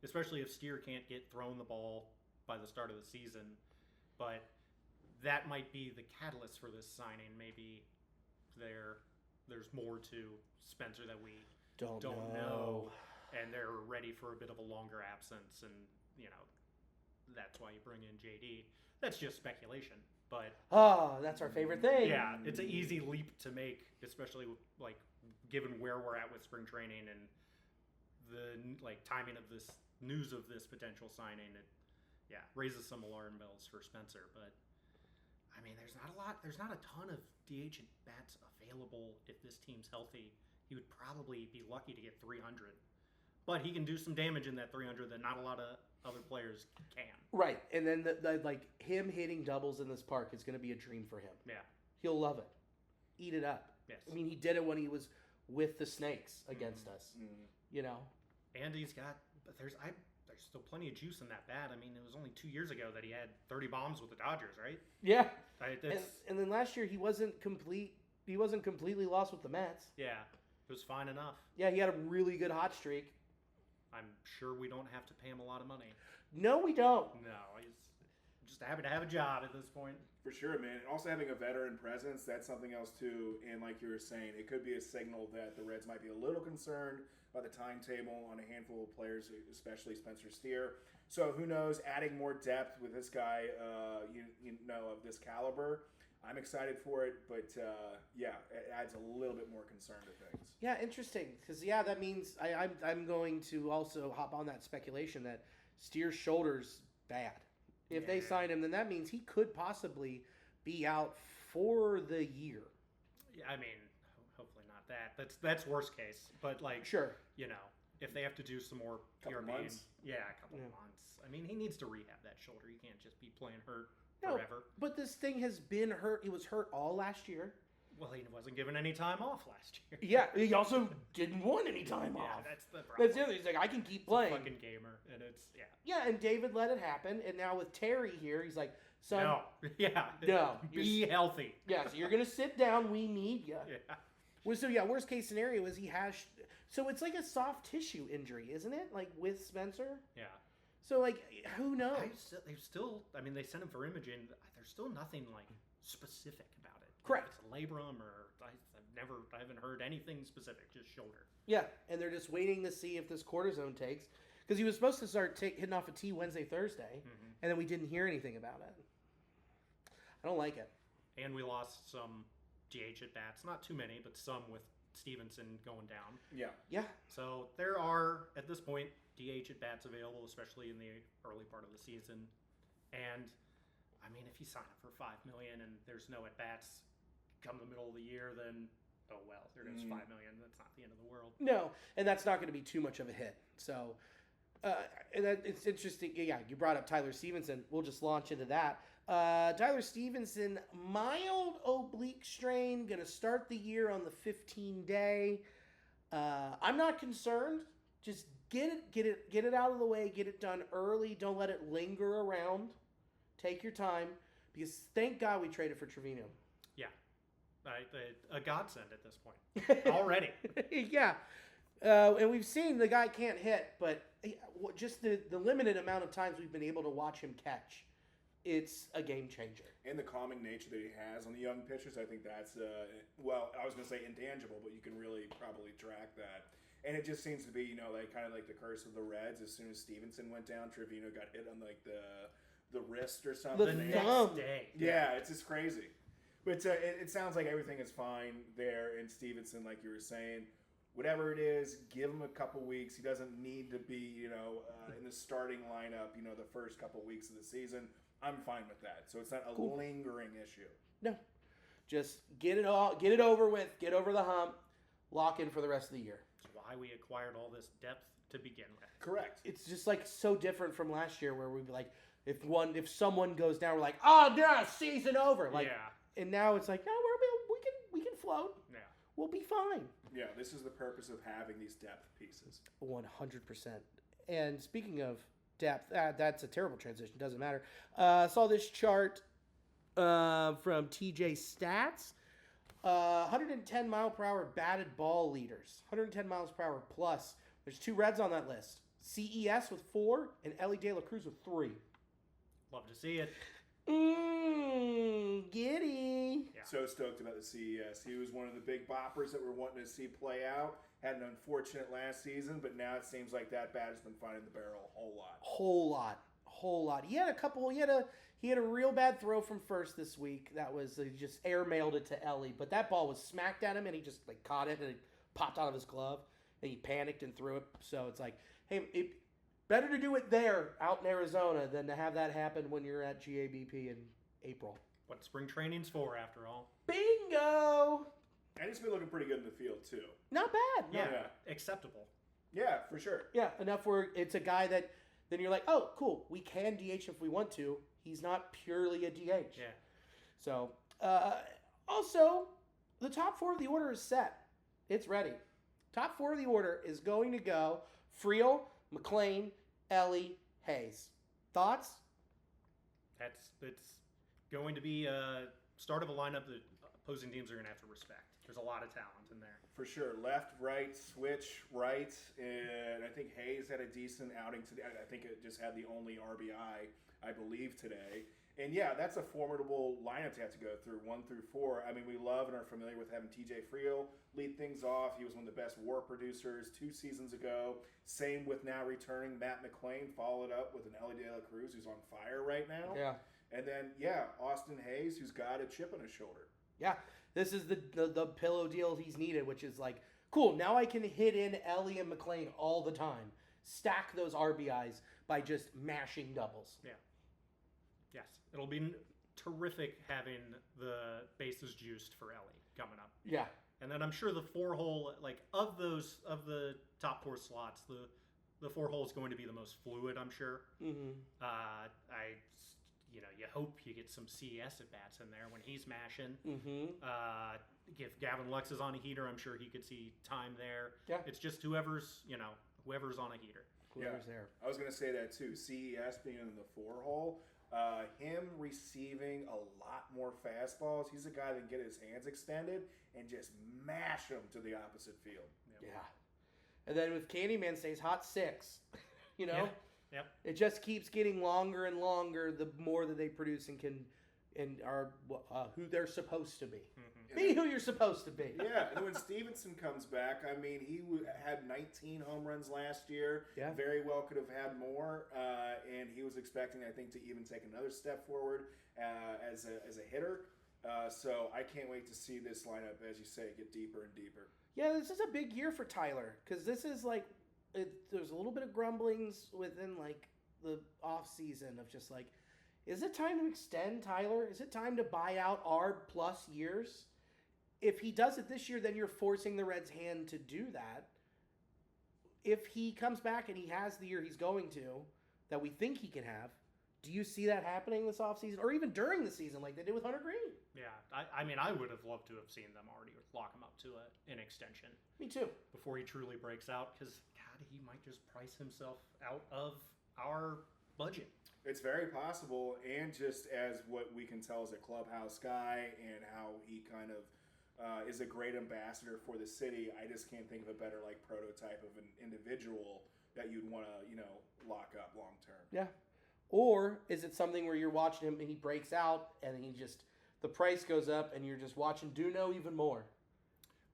Especially if Steer can't get thrown the ball by the start of the season. But that might be the catalyst for this signing. Maybe there's more to Spencer that we don't know. And they're ready for a bit of a longer absence, and that's why you bring in JD. That's just speculation. But that's our favorite thing. Yeah, it's an easy leap to make, especially like given where we're at with spring training and the timing of this news of this potential signing. It raises some alarm bells for Spencer. But I mean, there's not a ton of DH at bats available if this team's healthy. He would probably be lucky to get 300, but he can do some damage in that 300 that not a lot of other players can. Right, and then like him hitting doubles in this park is going to be a dream for him. Yeah, he'll love it, eat it up. Yes, I mean he did it when he was with the Snakes against us. And he's got, but there's still plenty of juice in that bat. I mean, it was only 2 years ago that he had 30 bombs with the Dodgers, right? Yeah, and then last year he wasn't completely lost with the Mets. Yeah, it was fine enough. Yeah, he had a really good hot streak. I'm sure we don't have to pay him a lot of money. No, we don't. No, he's just happy to have a job at this point. For sure, man. And also having a veteran presence, that's something else too. And like you were saying, it could be a signal that the Reds might be a little concerned about the timetable on a handful of players, especially Spencer Steer. So who knows? Adding more depth with this guy, of this caliber. I'm excited for it, but it adds a little bit more concern to things. Yeah, interesting. Because that means I'm going to also hop on that speculation that Steer's shoulder's bad. If they sign him, then that means he could possibly be out for the year. Yeah, I mean, hopefully not that. That's worst case. But sure, if they have to do some more couple months. A couple of months. I mean, he needs to rehab that shoulder. He can't just be playing hurt. No, forever. But this thing has been hurt. He was hurt all last year. Well, he wasn't given any time off last year. Yeah, he also didn't want any time off. Yeah, that's the problem. That's the other. He's like, I can keep playing. Fucking gamer, and it's Yeah, and David let it happen, and now with Terry here, he's like, son, no, be healthy. Yeah, so you're gonna sit down. We need you. Yeah. Well, so worst case scenario is he has. So it's like a soft tissue injury, isn't it? Like with Spencer. Yeah. So, who knows? They sent him for imaging. There's still nothing, specific about it. Correct. If it's a labrum or I haven't heard anything specific, just shoulder. Yeah, and they're just waiting to see if this cortisone takes. Because he was supposed to start hitting off a tee Wednesday, Thursday, and then we didn't hear anything about it. I don't like it. And we lost some DH at bats. Not too many, but some with Stevenson going down. Yeah. Yeah. So there are, at this point, DH at bats available, especially in the early part of the season. And I mean, if you sign up for $5 million and there's no at bats come the middle of the year, then there goes $5 million. That's not the end of the world. No, and that's not going to be too much of a hit. So, it's interesting. Yeah, you brought up Tyler Stevenson. We'll just launch into that. Tyler Stevenson, mild oblique strain, going to start the year on the 15-day. I'm not concerned. Just get it out of the way. Get it done early. Don't let it linger around. Take your time, because thank God we traded for Trevino. Yeah, a godsend at this point already. Yeah, and we've seen the guy can't hit, but just the limited amount of times we've been able to watch him catch, it's a game changer. And the calming nature that he has on the young pitchers, I think that's, well, I was going to say intangible, but you can really probably track that. And it just seems to be, you know, like kind of like the curse of the Reds. As soon as Stevenson went down, Trevino got hit on like the wrist or something. The thumb. next day. Yeah, it's just crazy. But it sounds like everything is fine there in Stevenson, like you were saying. Whatever it is, give him a couple weeks. He doesn't need to be, you know, in the starting lineup, you know, the first couple weeks of the season. I'm fine with that. So it's not a lingering issue. No, just get it over with, get over the hump, lock in for the rest of the year. That's why we acquired all this depth to begin with. Correct. It's just like so different from last year where we'd be like, if someone goes down, we're like, oh no, season over. Like, yeah. And now it's like, no, we can float. Yeah. We'll be fine. Yeah, this is the purpose of having these depth pieces. 100%. And speaking of depth, that's a terrible transition. Doesn't matter. Saw this chart from TJ Stats. 110 mile per hour batted ball leaders. 110 miles per hour plus. There's 2 Reds on that list. CES with 4 and Ellie De La Cruz with 3. Love to see it. Giddy. Yeah. So stoked about the CES. He was one of the big boppers that we're wanting to see play out. Had an unfortunate last season, but now it seems like that bat has been finding the barrel a whole lot. He had a real bad throw from first this week. That was he just air mailed it to Ellie, but that ball was smacked at him and he just like caught it and it popped out of his glove and he panicked and threw it. So it's like, hey, better to do it there out in Arizona than to have that happen when you're at GABP in April. What spring training's for, after all. Bingo! And he's been looking pretty good in the field, too. Not bad. No. Yeah. Acceptable. Yeah, for sure. Yeah, enough where it's a guy that then you're like, oh, cool, we can DH if we want to. He's not purely a DH. Yeah. So, also, the top 4 of the order is set. It's ready. Top 4 of the order is going to go Friel, McLean, Ellie, Hayes. Thoughts? It's going to be a start of a lineup that opposing teams are going to have to respect. There's a lot of talent in there. For sure. Left, right, switch, right. And I think Hayes had a decent outing today. I think it just had the only RBI, I believe, today. And yeah, that's a formidable lineup to have to go through, 1 through 4. I mean, we love and are familiar with having TJ Friel lead things off. He was one of the best WAR producers 2 seasons ago. Same with now returning Matt McLean, followed up with an Ellie De La Cruz, who's on fire right now. Yeah. And then, Austin Hayes, who's got a chip on his shoulder. Yeah. This is the pillow deal he's needed, which is like, cool, now I can hit in Ellie and McLean all the time. Stack those RBIs by just mashing doubles. Yeah. Yes. It'll be terrific having the bases juiced for Ellie coming up. Yeah. And then I'm sure the 4-hole, like of the top 4 slots, the 4-hole is going to be the most fluid, I'm sure. Mm-hmm. You hope you get some CES at bats in there when he's mashing. Mm-hmm. If Gavin Lux is on a heater, I'm sure he could see time there. Yeah. It's just whoever's on a heater. Whoever's there. I was going to say that too. CES being in the 4-hole, him receiving a lot more fastballs. He's a guy that can get his hands extended and just mash them to the opposite field. Yeah. And then with Candyman stays hot 6, Yeah. Yep. It just keeps getting longer and longer the more that they produce and are who they're supposed to be. Mm-hmm. Be who you're supposed to be. Yeah, and when Stevenson comes back, I mean, he had 19 home runs last year. Yeah. Very well could have had more, and he was expecting, I think, to even take another step forward as a hitter. So I can't wait to see this lineup, as you say, get deeper and deeper. Yeah, this is a big year for Tyler because this is like there's a little bit of grumblings within like the off season of just like, is it time to extend Tyler? Is it time to buy out our plus years? If he does it this year, then you're forcing the Reds' hand to do that. If he comes back and he has the year he's going to, that we think he can have, do you see that happening this offseason or even during the season like they did with Hunter Green? Yeah, I mean, I would have loved to have seen them already lock him up to an extension. Me too. Before he truly breaks out, because, God, he might just price himself out of our budget. It's very possible, and just as what we can tell as a clubhouse guy and how he kind of is a great ambassador for the city, I just can't think of a better like prototype of an individual that you'd want to, lock up long term. Yeah. Or is it something where you're watching him and he breaks out and the price goes up and you're just watching Duno even more?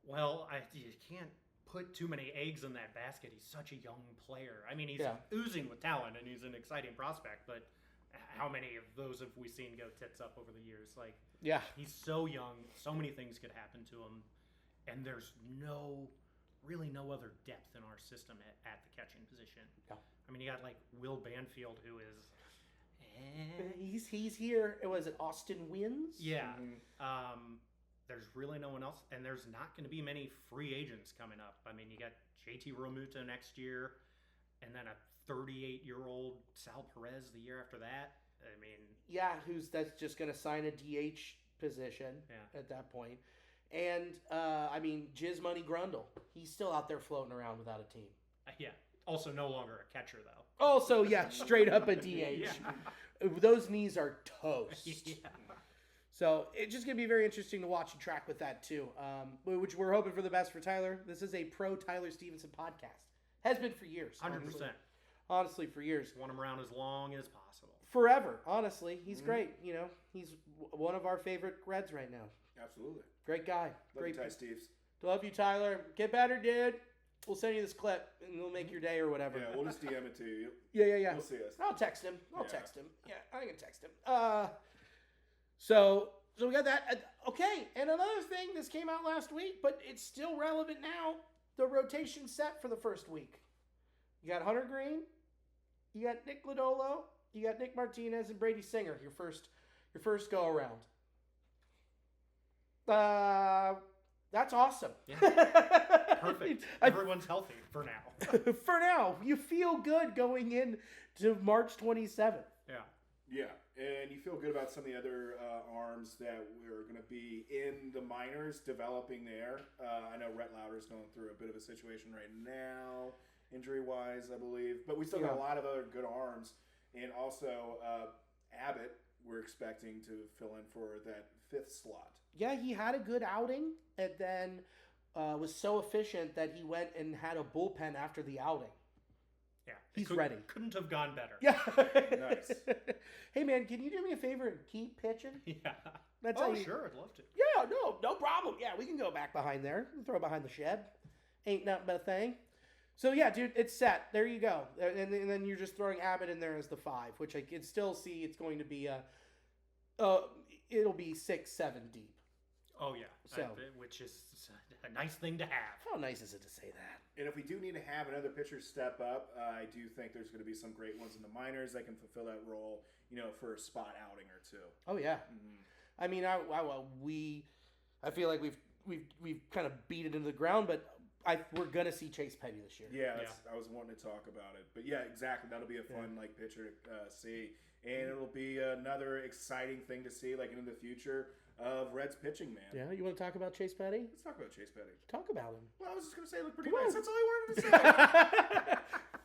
Well, you can't put too many eggs in that basket. He's such a young player. I mean, he's oozing with talent and he's an exciting prospect, but how many of those have we seen go tits up over the years? Like, he's so young, so many things could happen to him, and there's really no other depth in our system at the catching position. Yeah. I mean, you got like Will Banfield, who is he's here. Was it Austin Wins? Yeah. There's really no one else, and there's not going to be many free agents coming up. I mean, you got JT Realmuto next year, and then a 38-year-old Sal Perez the year after that. I mean, that's just going to sign a DH position at that point. And I mean, Jizz Money Grundle, he's still out there floating around without a team. Yeah. Also, no longer a catcher though. Also, straight up a DH. Those knees are toast. Yeah. So it's just going to be very interesting to watch and track with that too, which we're hoping for the best for Tyler. This is a pro Tyler Stevenson podcast. Has been for years. 100%. Honestly, for years. Want him around as long as possible. Forever, honestly. He's great. You know, he's one of our favorite Reds right now. Absolutely. Great guy. Love Great you, Ty Steves. Love you, Tyler. Get better, dude. We'll send you this clip, and we'll make your day or whatever. Yeah, we'll just DM it to you. Yeah. You'll see us. I'll text him. Yeah, I can text him. So we got that. Okay, and another thing, this came out last week, but it's still relevant now. The rotation set for the first week. You got Hunter Green, you got Nick Lodolo, you got Nick Martinez, and Brady Singer. Your first go around. That's awesome. Yeah. Perfect. Everyone's healthy for now. For now, you feel good going into March 27th. Yeah, and you feel good about some of the other arms that we're going to be in the minors developing there. I know Rhett Lauder's going through a bit of a situation right now, injury-wise, I believe. But we still got a lot of other good arms. And also, Abbott, we're expecting to fill in for that fifth slot. Yeah, he had a good outing and then was so efficient that he went and had a bullpen after the outing. Yeah. He's ready. Couldn't have gone better. Yeah. Nice. Hey, man, can you do me a favor and keep pitching? Yeah. Sure, I'd love to. Yeah, no problem. Yeah, we can go back behind there. Throw it behind the shed. Ain't nothing but a thing. So, yeah, dude, it's set. There you go. And then you're just throwing Abbott in there as the 5, which I can still see it's going to be it'll be 6-7 deep. Oh, yeah. So, which is a nice thing to have. How nice is it to say that? And if we do need to have another pitcher step up, I do think there's going to be some great ones in the minors that can fulfill that role, for a spot outing or two. Oh, yeah. Mm-hmm. I mean, I feel like we've kind of beat it into the ground, but we're going to see Chase Petty this year. Yeah, I was wanting to talk about it. But yeah, exactly. That'll be a fun pitcher to see. And it'll be another exciting thing to see in the future of Reds pitching, man. Yeah, you want to talk about Chase Petty? Let's talk about Chase Petty. Talk about him. Well, I was just going to say it looked pretty nice. That's all I wanted to say.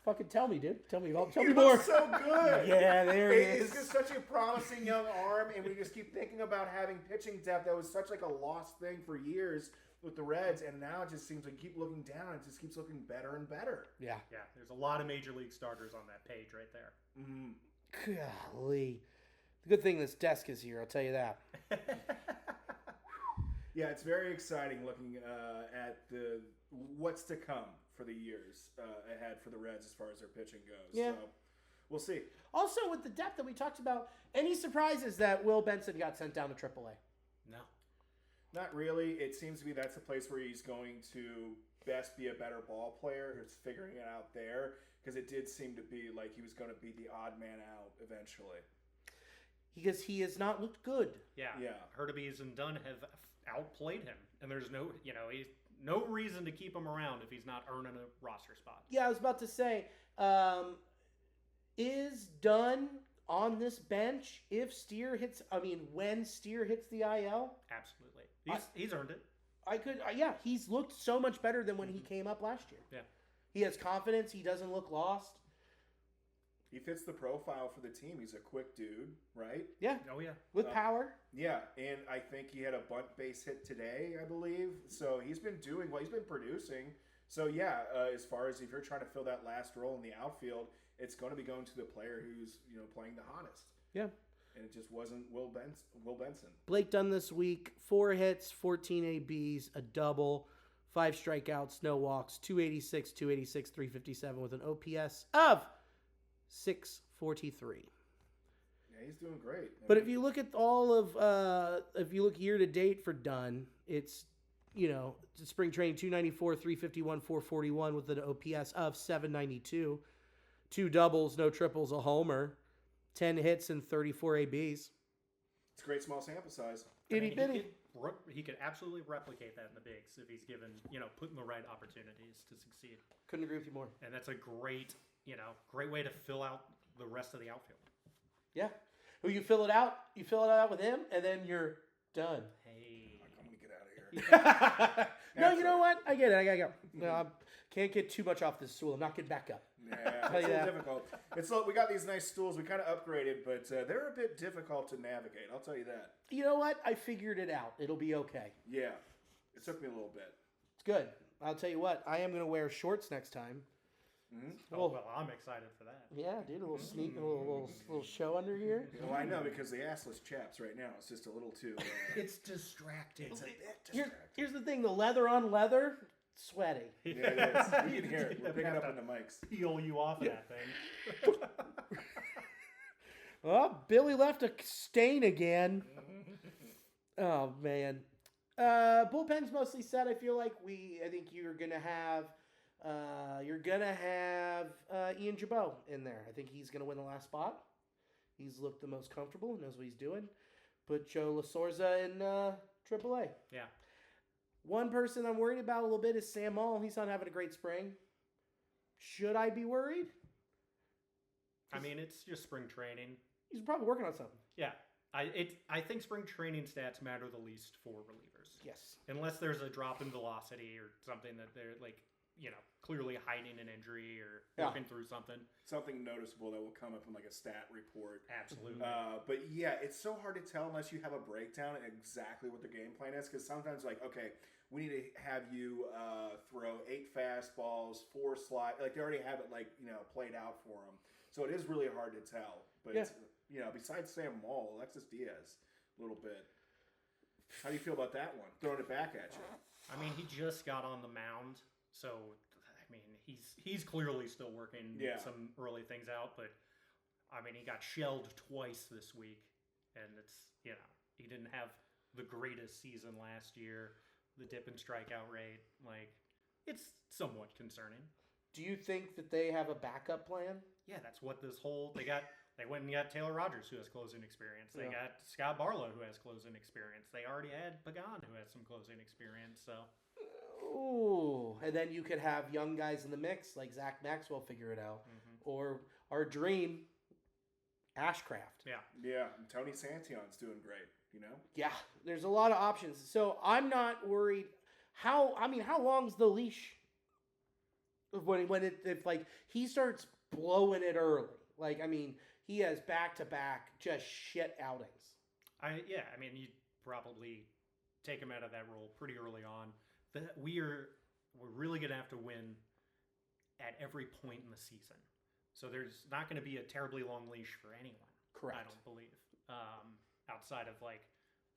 Fucking tell me, dude. Tell me more. So good. Yeah, there he is. He's just such a promising young arm, and we just keep thinking about having pitching depth. That was such a lost thing for years with the Reds, and now it just seems like keep looking down. It just keeps looking better and better. Yeah. Yeah, there's a lot of Major League starters on that page right there. Mm-hmm. Golly. The good thing this desk is here, I'll tell you that. Yeah, it's very exciting looking at what's to come for the years ahead for the Reds as far as their pitching goes. Yeah. So we'll see. Also, with the depth that we talked about, any surprises that Will Benson got sent down to AAA? No. Not really. It seems to be that's the place where he's going to best be a better ball player. It's figuring it out there because it did seem to be like he was going to be the odd man out eventually. Because he has not looked good. Yeah. Hurtubise and Dunn have outplayed him, and there's he's no reason to keep him around if he's not earning a roster spot. Yeah, I was about to say, is Dunn on this bench when Steer hits the IL? Absolutely. He's earned it. He's looked so much better than when he came up last year. Yeah. He has confidence. He doesn't look lost. He fits the profile for the team. He's a quick dude, right? Yeah. Oh, yeah. With power. Yeah, and I think he had a bunt base hit today, I believe. So he's been doing well. He's been producing. So, yeah, as far as if you're trying to fill that last role in the outfield, it's going to be going to the player who's playing the hottest. Yeah. And it just wasn't Will Benson. Blake Dunn this week, 4 hits, 14 ABs, a double, 5 strikeouts, no walks, 286, 357 with an OPS of 643. Yeah, he's doing great. But if you look at if you look year to date for Dunn, it's, spring training 294, 351, 441 with an OPS of 792. 2 doubles, no triples, a homer, 10 hits and 34 ABs. It's a great small sample size. Itty bitty. He could absolutely replicate that in the bigs if he's given, put in the right opportunities to succeed. Couldn't agree with you more. And that's a great way to fill out the rest of the outfield. Yeah. Who you fill it out with him, and then you're done. Hey. I'm going to get out of here. No, you know what? I get it. I got to go. No, I can't get too much off this stool. I'm not getting back up. Yeah, it's a little difficult. We got these nice stools. We kind of upgraded, but they're a bit difficult to navigate. I'll tell you that. You know what? I figured it out. It'll be okay. Yeah. It took me a little bit. It's good. I'll tell you what. I am going to wear shorts next time. Mm-hmm. Oh, well, I'm excited for that. Yeah, dude. A little sneak, a little show under here. Well, I know, because the assless chaps right now, it's just a little too... it's distracting. It's a bit distracting. Here's the thing. The leather on leather, sweaty. Yeah, it is. You can hear it. We're picking up in the mics. Peel you off of that thing. Oh, Billy left a stain again. Oh, man. Bullpen's mostly set. I feel like I think you're gonna have Ian Jabot in there. I think he's gonna win the last spot. He's looked the most comfortable, knows what he's doing. Put Joe LaSorza in AAA. Yeah. One person I'm worried about a little bit is Sam Moll. He's not having a great spring. Should I be worried? I mean, it's just spring training. He's probably working on something. Yeah. I think spring training stats matter the least for relievers. Yes. Unless there's a drop in velocity or something that they're clearly hiding an injury or working through something. Something noticeable that will come up in like a stat report. Absolutely. But yeah, it's so hard to tell unless you have a breakdown of exactly what the game plan is. Because sometimes okay, we need to have you throw 8 fastballs, 4 slide. Like they already have it played out for them. So it is really hard to tell. But besides Sam Moll, Alexis Diaz, a little bit. How do you feel about that one? Throwing it back at you. I mean, he just got on the mound, so I mean, he's clearly still working some early things out. But I mean, he got shelled twice this week, and it's he didn't have the greatest season last year. The dip in strikeout rate, it's somewhat concerning. Do you think that they have a backup plan? Yeah, that's what this whole They went and got Taylor Rogers, who has closing experience. They got Scott Barlow, who has closing experience. They already had Pagan, who has some closing experience. So, ooh, and then you could have young guys in the mix like Zach Maxwell figure it out, or our dream, Ashcraft. Yeah. And Tony Santion's doing great. Yeah, there's a lot of options. So I'm not worried. How long's the leash? If he starts blowing it early, he has back-to-back just shit outings. I mean, you'd probably take him out of that role pretty early on. We're really going to have to win at every point in the season. So there's not going to be a terribly long leash for anyone. Correct. I don't believe. Outside of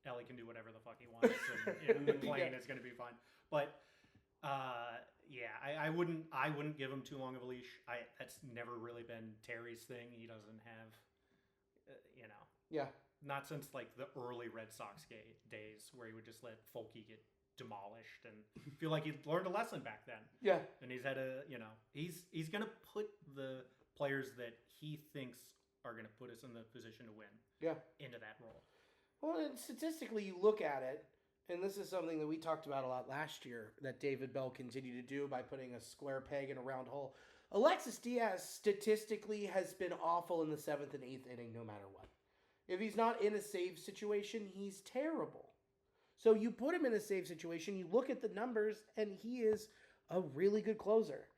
Ellie can do whatever the fuck he wants, and the plane is going to be fine. But I wouldn't give him too long of a leash. That's never really been Terry's thing. He doesn't have, not since the early Red Sox days where he would just let Folky get demolished and feel like he learned a lesson back then. Yeah, and he's had he's gonna put the players that he thinks are gonna put us in the position to win. Into that role. Well, and statistically, you look at it. And this is something that we talked about a lot last year that David Bell continued to do by putting a square peg in a round hole. Alexis Diaz statistically has been awful in the 7th and 8th inning no matter what. If he's not in a save situation, he's terrible. So you put him in a save situation, you look at the numbers, and he is a really good closer.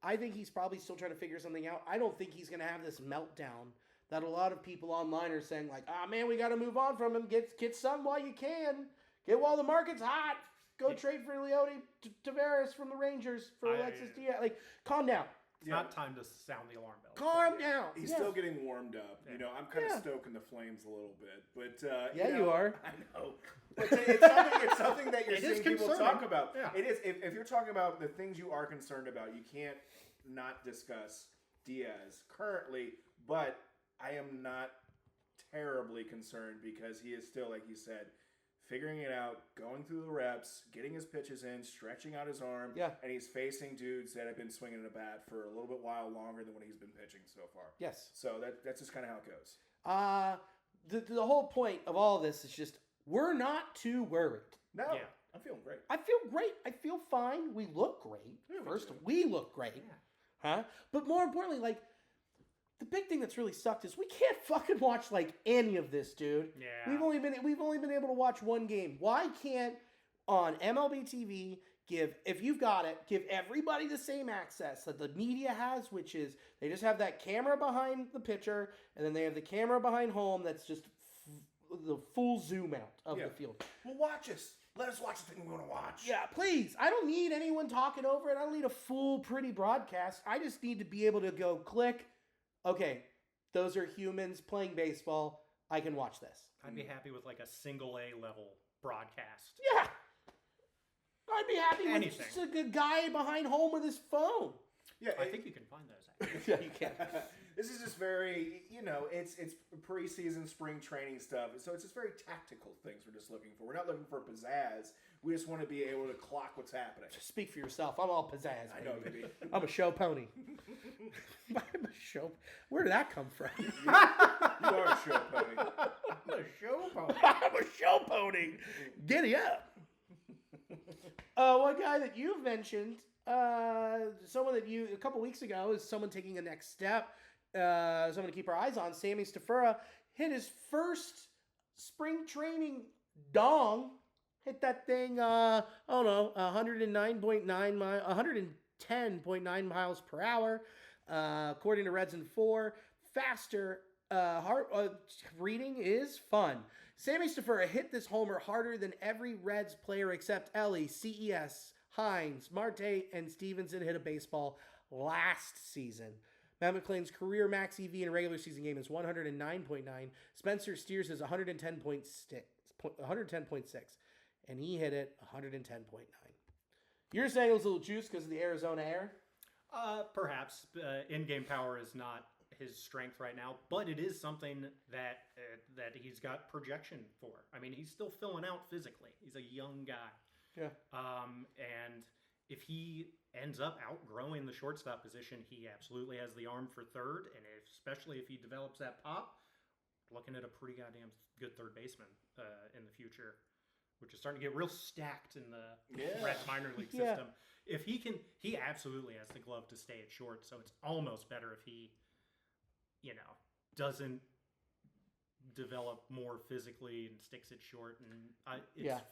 I think he's probably still trying to figure something out. I don't think he's going to have this meltdown that a lot of people online are saying man, we got to move on from him. Get some while you can. Get while the market's hot. Go trade for Leody Taveras from the Rangers for Alexis Diaz. Calm down. It's not time to sound the alarm bell. Calm down. He's still getting warmed up. Yeah. You know, I'm kind of stoking the flames a little bit, but you are. I know. But it's something that you're It is seeing people concerning. talk about. Yeah. It is. If you're talking about the things you are concerned about, you can't not discuss Diaz currently. But I am not terribly concerned because he is still, like you said, figuring it out, going through the reps, getting his pitches in, stretching out his arm, and he's facing dudes that have been swinging a bat for a little bit while longer than when he's been pitching so far. Yes. So that's just kind of how it goes. The whole point of all this is just we're not too worried. No, Yeah. I'm feeling great. I feel great. I feel fine. We look great. Yeah, we First, do. we look great. Yeah. Huh? But more importantly, like, the big thing that's really sucked is we can't fucking watch like any of this, dude. Yeah. We've only been able to watch one game. Why can't on MLB TV if you've got it, give everybody the same access that the media has, which is they just have that camera behind the pitcher and then they have the camera behind home that's just the full zoom out of the field. Well, watch us. Let us watch the thing we want to watch. Yeah, please. I don't need anyone talking over it. I don't need a full pretty broadcast. I just need to be able to go click. Okay, those are humans playing baseball. I can watch this. I'd be happy with like a single A level broadcast. Yeah. I'd be happy with Anything. just a good guy behind home with his phone. Yeah, I think you can find those. Actually. Yeah, you can. This is just very, it's preseason spring training stuff. So it's just very tactical things we're just looking for. We're not looking for pizzazz. We just want to be able to clock what's happening. Speak for yourself. I'm all pizzazz. I know, baby. baby. I'm a show pony. I'm a show. Where did that come from? You are a show pony. I'm a show pony. I'm a show pony. Giddy up. One guy that you've mentioned, someone that a couple weeks ago, is someone taking a next step. Someone to keep our eyes on. Sammy Stafura hit his first spring training dong. Hit that thing, 110.9 miles per hour. According to Reds and 4, faster reading is fun. Sammy Stafura hit this homer harder than every Reds player except Ellie, CES, Hines, Marte, and Stevenson hit a baseball last season. Matt McClain's career max EV in a regular season game is 109.9. Spencer Steers is 110.6. And he hit it 110.9. You're saying it was a little juice because of the Arizona air? Perhaps in-game power is not his strength right now, but it is something that he's got projection for. I mean, he's still filling out physically. He's a young guy. Yeah. And if he ends up outgrowing the shortstop position, he absolutely has the arm for third, and especially if he develops that pop, looking at a pretty goddamn good third baseman in the future, which is starting to get real stacked in the Reds minor league system. If he absolutely has the glove to stay at short, so it's almost better if he, doesn't develop more physically and sticks it short, and it's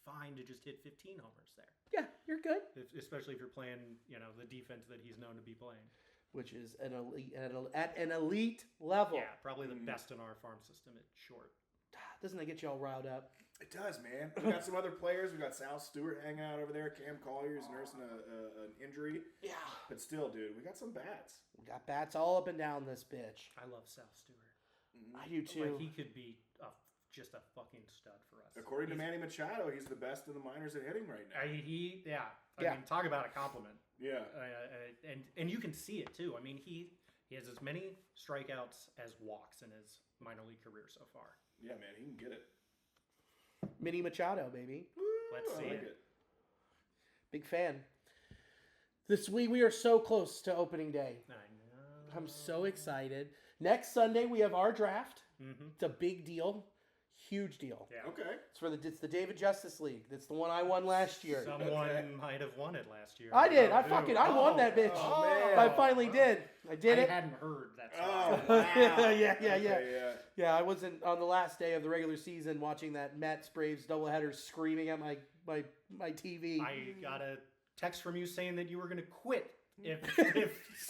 fine to just hit 15 homers there. Yeah, you're good. Especially if you're playing, the defense that he's known to be playing. Which is at an elite level. Yeah, probably the best in our farm system at short. Doesn't that get you all riled up? It does, man. We got some other players. We got Sal Stewart hanging out over there. Cam Collier's nursing an injury. Yeah. But still, dude, we got some bats. We got bats all up and down this bitch. I love Sal Stewart. I do too. Like, he could be just a fucking stud for us. According to Manny Machado, he's the best in the minors at hitting right now. I mean, talk about a compliment. Yeah. And you can see it too. I mean, he has as many strikeouts as walks in his minor league career so far. Yeah, man, he can get it. Mini Machado, baby. Let's see I like it. Big fan. This week we are so close to opening day. I know. I'm so excited. Next Sunday we have our draft. Mm-hmm. It's a big deal. Huge deal. Yeah. Okay. It's the David Justice League. That's the one I won last year. Someone might have won it last year. I did. I Who? won that bitch. Oh, man. I finally did. I did it. I hadn't heard that. Oh, song. wow. Yeah. Okay, yeah. Yeah, I wasn't on the last day of the regular season watching that Mets Braves doubleheader screaming at my TV. I got a text from you saying that you were going to quit if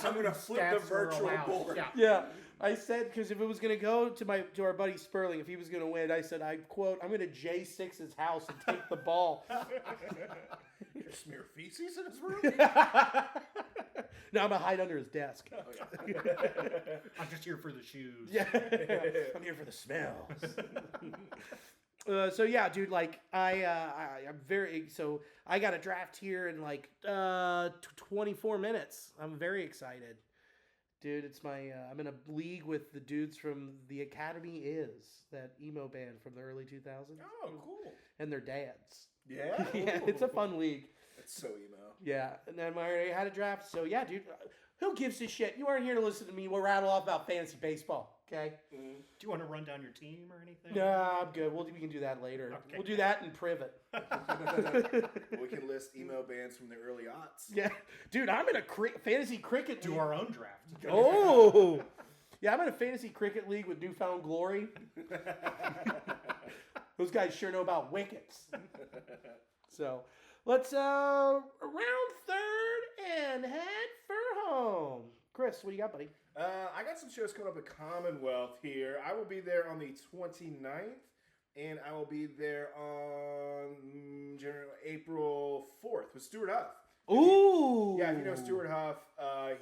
I'm gonna flip the stats were virtual allowed. board. Yeah. Yeah, I said because if it was going to go to our buddy Sperling, if he was going to win, I said I quote, "I'm going to J6 his house and take the ball." You smear feces in his room? No, I'm gonna hide under his desk. Oh, yeah. I'm just here for the shoes. Yeah, I'm here for the smells. So yeah, dude, like I'm very so I got a draft here in like 24 minutes. I'm very excited, dude. It's my I'm in a league with the dudes from the Academy that emo band from the early 2000s. Oh, cool. And their dads. Yeah. Yeah, it's a fun league. It's so emo. Yeah, and then I already had a draft. So yeah, dude, who gives a shit? You aren't here to listen to me. We'll rattle off about fantasy baseball. Okay. Mm. Do you want to run down your team or anything? No, I'm good. We can do that later. Okay. We'll do that in privet. We can list emo bands from the early aughts. Yeah, dude, I'm in a fantasy cricket Do league. our own draft. Oh, yeah, I'm in a fantasy cricket league with Newfound Glory. Those guys sure know about wickets. So let's round third and head for home. Chris, what do you got, buddy? I got some shows coming up at Commonwealth here. I will be there on the 29th, and I will be there on April 4th with Stuart Huff. Ooh. Yeah, if you know Stuart Huff,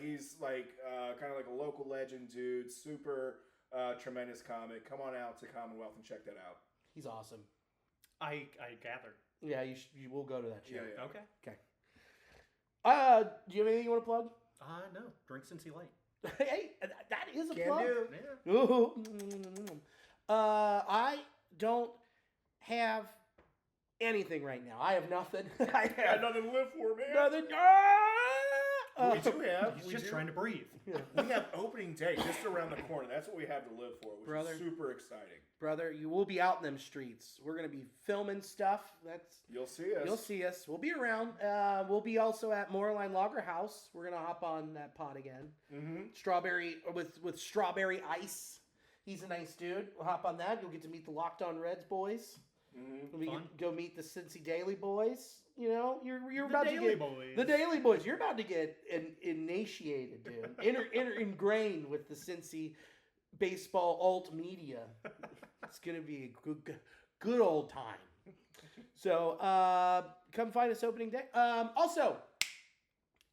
he's like kind of like a local legend dude, super tremendous comic. Come on out to Commonwealth and check that out. He's awesome. I gathered. Yeah, you will go to that show. Yeah. Okay. Do you have anything you want to plug? No. Drink Cincy Light. Hey, that is a Can plug. do. Yeah. Ooh. I don't have anything right now. I have nothing. I Got have nothing to live for, man. nothing. We do have. He's we just do- trying to breathe. We have opening day just around the corner. That's what we have to live for, which Brother. is super exciting. Brother, you will be out in them streets. We're gonna be filming stuff. You'll see us. You'll see us. We'll be around. We'll be also at Moorline Lager House. We're gonna hop on that pod again. Mm-hmm. Strawberry with strawberry ice. He's a nice dude. We'll hop on that. You'll get to meet the Locked On Reds boys. Mm-hmm. We Fun. can go meet the Cincy Daily boys. You know, you're The about to Daily get Boys. the Daily Boys. You're about to get initiated, dude. Ingrained with the Cincy baseball alt media. It's gonna be a good old time. So come find us opening day. Also,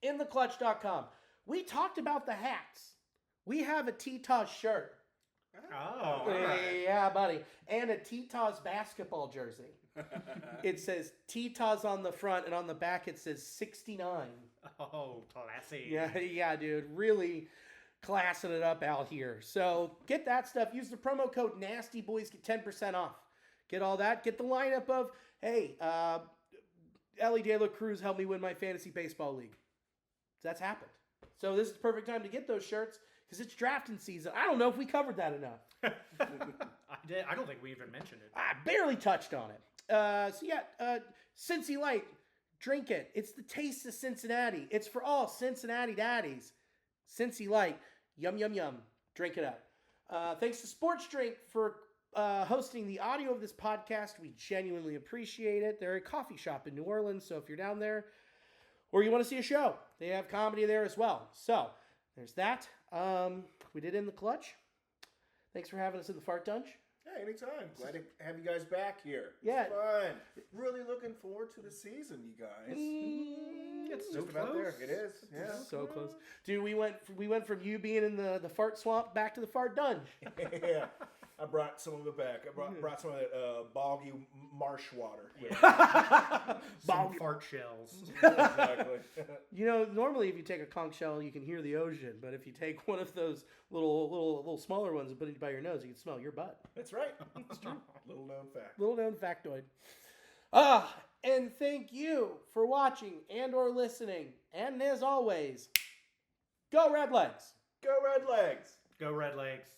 intheclutch.com. We talked about the hats. We have a T-Toss shirt. Oh, all right. Yeah, buddy. And a T-Toss basketball jersey. It says T-Toss on the front, and on the back it says 69. Oh, classy. Yeah, dude. Really classing it up out here. So get that stuff. Use the promo code NASTYBOYS. Get 10% off. Get all that. Get the lineup of, hey, Ellie De La Cruz helped me win my fantasy baseball league. That's happened. So this is the perfect time to get those shirts because it's drafting season. I don't know if we covered that enough. I don't think we even mentioned it. I barely touched on it. Cincy Light, drink it. It's the taste of Cincinnati. It's for all Cincinnati daddies. Cincy Light, yum, yum, yum. Drink it up. Thanks to Sports Drink for hosting the audio of this podcast. We genuinely appreciate it. They're a coffee shop in New Orleans, so if you're down there or you want to see a show, they have comedy there as well. So there's that. We did In the Clutch. Thanks for having us in the Fart Dunge. Yeah, anytime. Glad to have you guys back here. Yeah. It's fun. Really looking forward to the season, you guys. It's Just so about there. close. It is. Yeah. So close. Dude, we went from you being in the fart swamp back to the fart dunge. Yeah. I brought some of it back. I brought some of that boggy marsh water. Some Boggy- fart shells. Exactly. You know, normally if you take a conch shell, you can hear the ocean. But if you take one of those little smaller ones and put it by your nose, you can smell your butt. That's right. It's true. Little known fact. Little known factoid. And thank you for watching and or listening. And as always, go Red Legs. Go Red Legs. Go Red Legs.